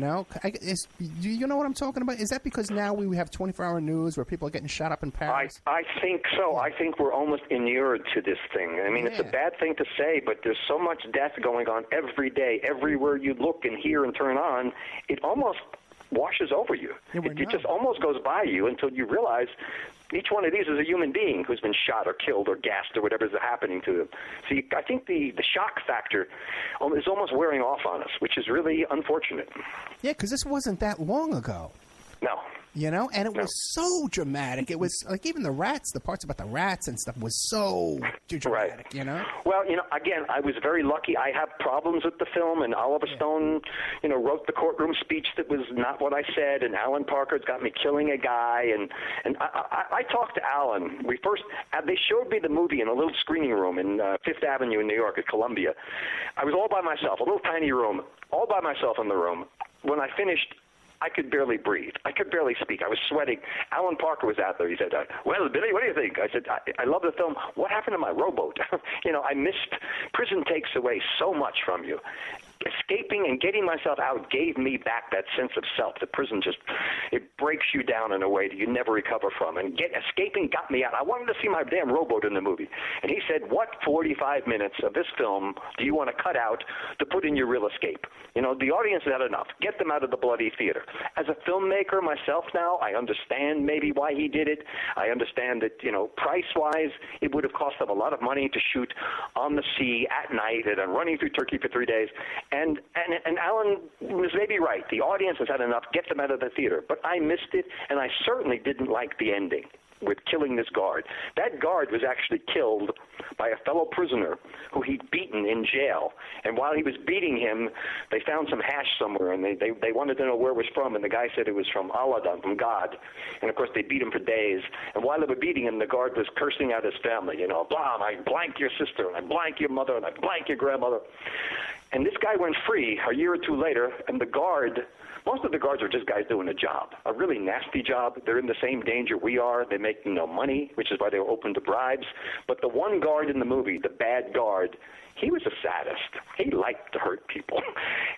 Speaker 2: know what I'm talking about? Is that because now we have 24-hour news where people are getting shot up in Paris?
Speaker 3: I think so. I think we're almost inured to this thing. I mean, It's a bad thing to say, but there's so much death going on every day. Everywhere you look and hear and turn on, it almost washes over you. It just almost goes by you until you realize each one of these is a human being who's been shot or killed or gassed or whatever is happening to them. So I think the shock factor is almost wearing off on us, which is really unfortunate.
Speaker 2: Yeah, because this wasn't that long ago.
Speaker 3: No.
Speaker 2: And it was so dramatic. It was like even the parts about the rats and stuff was so dramatic,
Speaker 3: right. Well, again, I was very lucky. I have problems with the film, and Oliver Stone, wrote the courtroom speech that was not what I said, and Alan Parker's got me killing a guy, and I talked to Alan. They showed me the movie in a little screening room in Fifth Avenue in New York at Columbia. I was all by myself, a little tiny room, all by myself in the room. When I finished, I could barely breathe. I could barely speak. I was sweating. Alan Parker was out there. He said, well, Billy, what do you think? I said, I love the film. What happened to my rowboat? I missed. Prison takes away so much from you. Escaping and getting myself out gave me back that sense of self. The prison it breaks you down in a way that you never recover from. And escaping got me out. I wanted to see my damn rowboat in the movie. And he said, what 45 minutes of this film do you want to cut out to put in your real escape? The audience has had enough. Get them out of the bloody theater. As a filmmaker myself now, I understand maybe why he did it. I understand that, price-wise, it would have cost them a lot of money to shoot on the sea at night and running through Turkey for 3 days. And Alan was maybe right. The audience has had enough. Get them out of the theater. But I missed it, and I certainly didn't like the ending with killing this guard. That guard was actually killed by a fellow prisoner who he'd beaten in jail. And while he was beating him, they found some hash somewhere, and they wanted to know where it was from, and the guy said it was from Allah, from God. And, of course, they beat him for days. And while they were beating him, the guard was cursing out his family, blah, I blank your sister, and I blank your mother, and I blank your grandmother. And this guy went free a year or two later, and the guard, most of the guards are just guys doing a job, a really nasty job. They're in the same danger we are. They make no money, which is why they were open to bribes. But the one guard in the movie, the bad guard, he was a sadist. He liked to hurt people.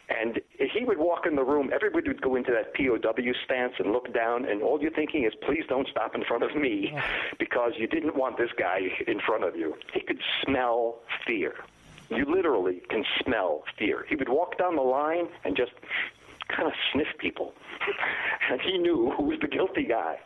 Speaker 3: And he would walk in the room, everybody would go into that POW stance and look down, and all you're thinking is, please don't stop in front of me, because you didn't want this guy in front of you. He could smell fear. You literally can smell fear. He would walk down the line and just kind of sniff people. And he knew who was the guilty guy.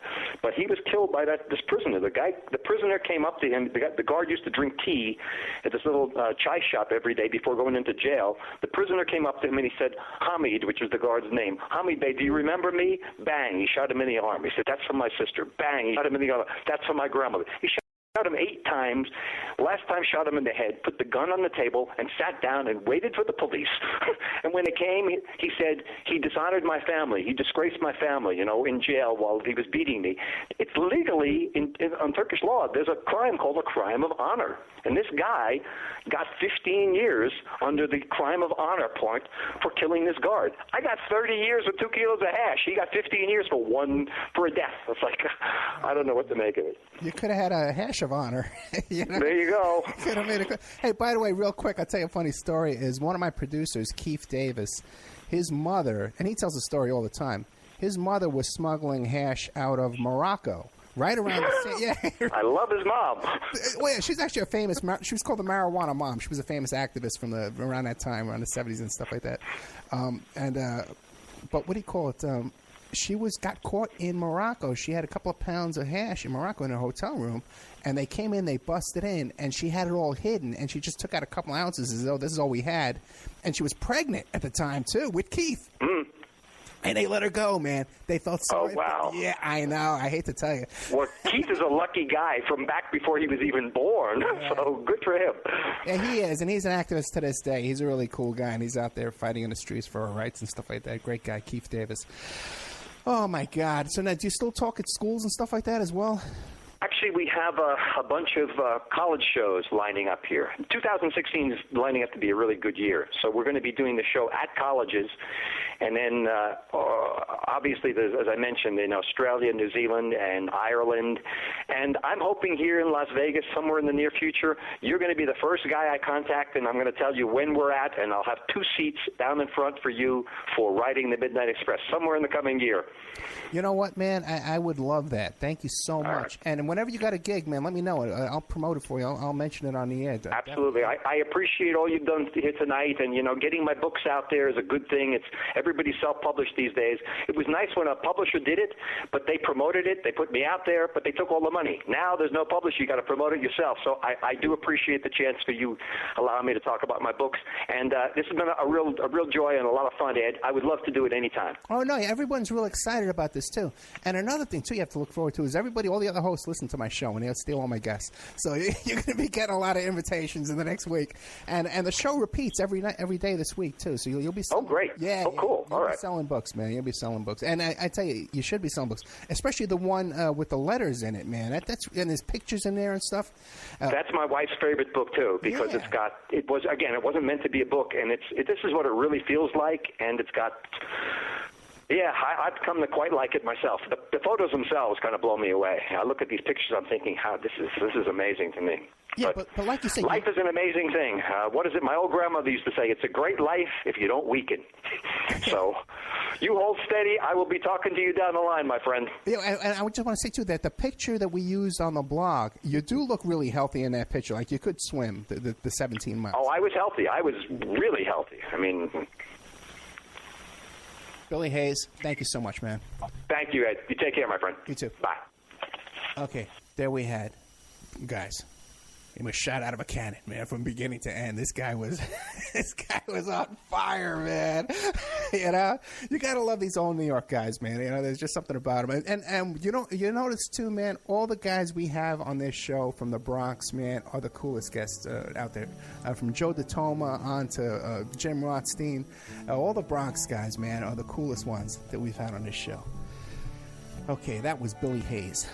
Speaker 3: But he was killed by this prisoner. The prisoner came up to him. The guard used to drink tea at this little chai shop every day before going into jail. The prisoner came up to him and he said, Hamid, which was the guard's name. Hamid Bey, do you remember me? Bang, he shot him in the arm. He said, that's for my sister. Bang, he shot him in the arm. That's for my grandmother. He shot him 8 times. Last time shot him in the head, put the gun on the table, and sat down and waited for the police. And when it came, he said, he dishonored my family. He disgraced my family, in jail while he was beating me. It's legally, on Turkish law, there's a crime called a crime of honor. And this guy got 15 years under the crime of honor point for killing this guard. I got 30 years with 2 kilos of hash. He got 15 years for a death. It's like, I don't know what to make of it.
Speaker 2: You could have had a hash of honor.
Speaker 3: There you go.
Speaker 2: Could have made it. Hey, by the way, real quick, I'll tell you a funny story. Is one of my producers, Keith Davis, his mother, and he tells the story all the time, his mother was smuggling hash out of Morocco. Right around the same,
Speaker 3: I love his mom.
Speaker 2: Well, yeah, she's actually a famous. She was called the marijuana mom. She was a famous activist from around that time, around the 70s and stuff like that. But what do you call it? She got caught in Morocco. She had a couple of pounds of hash in Morocco in her hotel room, and they came in, they busted in, and she had it all hidden, and she just took out a couple ounces as though this is all we had, and she was pregnant at the time too with Keith. And they let her go, man. They felt sorry.
Speaker 3: Oh, wow.
Speaker 2: Yeah, I know. I hate to tell you.
Speaker 3: Well, Keith is a lucky guy from back before he was even born, so good for him.
Speaker 2: Yeah, he is, and he's an activist to this day. He's a really cool guy, and he's out there fighting in the streets for our rights and stuff like that. Great guy, Keith Davis. Oh, my God. So now, do you still talk at schools and stuff like that as well?
Speaker 3: Actually, we have a bunch of college shows lining up here. 2016 is lining up to be a really good year. So we're going to be doing the show at colleges. And then, obviously, as I mentioned, in Australia, New Zealand, and Ireland. And I'm hoping here in Las Vegas, somewhere in the near future, you're going to be the first guy I contact, and I'm going to tell you when we're at, and I'll have 2 seats down in front for you for riding the Midnight Express somewhere in the coming year.
Speaker 2: You know what, man? I would love that. Thank you so much.
Speaker 3: Right.
Speaker 2: And whenever you got a gig, man, let me know. I'll promote it for you. I'll mention it on the air.
Speaker 3: Absolutely. I appreciate all you've done here tonight, and, getting my books out there is a good thing. Everybody's self-published these days. It was nice when a publisher did it, but they promoted it. They put me out there, but they took all the money. Now there's no publisher. You got to promote it yourself. So I do appreciate the chance for you allowing me to talk about my books. And this has been a real joy and a lot of fun, Ed. I would love to do it anytime.
Speaker 2: Oh, no, everyone's real excited about this, too. And another thing, too, you have to look forward to is all the other hosts listen to my show, and they'll steal all my guests. So you're going to be getting a lot of invitations in the next week. And the show repeats every day this week, too. So you'll be selling.
Speaker 3: Oh, great.
Speaker 2: Yeah.
Speaker 3: Oh, cool.
Speaker 2: You'll
Speaker 3: All
Speaker 2: be
Speaker 3: right.
Speaker 2: selling books, man. You'll be selling books. And I tell you, you should be selling books, especially the one with the letters in it, man. That's and there's pictures in there and stuff.
Speaker 3: That's my wife's favorite book, too, because it wasn't meant to be a book, and this is what it really feels like, and it's got... Yeah, I've come to quite like it myself. The photos themselves kind of blow me away. I look at these pictures, I'm thinking, this is amazing to me.
Speaker 2: Yeah, but like you said,
Speaker 3: life is an amazing thing. What is it? My old grandmother used to say, it's a great life if you don't weaken. So you hold steady. I will be talking to you down the line, my friend.
Speaker 2: Yeah, and I just want to say, too, that the picture that we used on the blog, you do look really healthy in that picture. Like you could swim the 17 miles.
Speaker 3: Oh, I was healthy. I was really healthy. I mean...
Speaker 2: Billy Hayes, thank you so much, man.
Speaker 3: Thank you, Ed. You take care, my friend.
Speaker 2: You too.
Speaker 3: Bye.
Speaker 2: Okay, there we had, guys. He was shot out of a cannon, man, from beginning to end. This guy was on fire, man. You gotta love these old New York guys, man. There's just something about them. And you notice too, man. All the guys we have on this show from the Bronx, man, are the coolest guests out there. From Joe DeToma on to Jim Rothstein, all the Bronx guys, man, are the coolest ones that we've had on this show. Okay, that was Billy Hayes.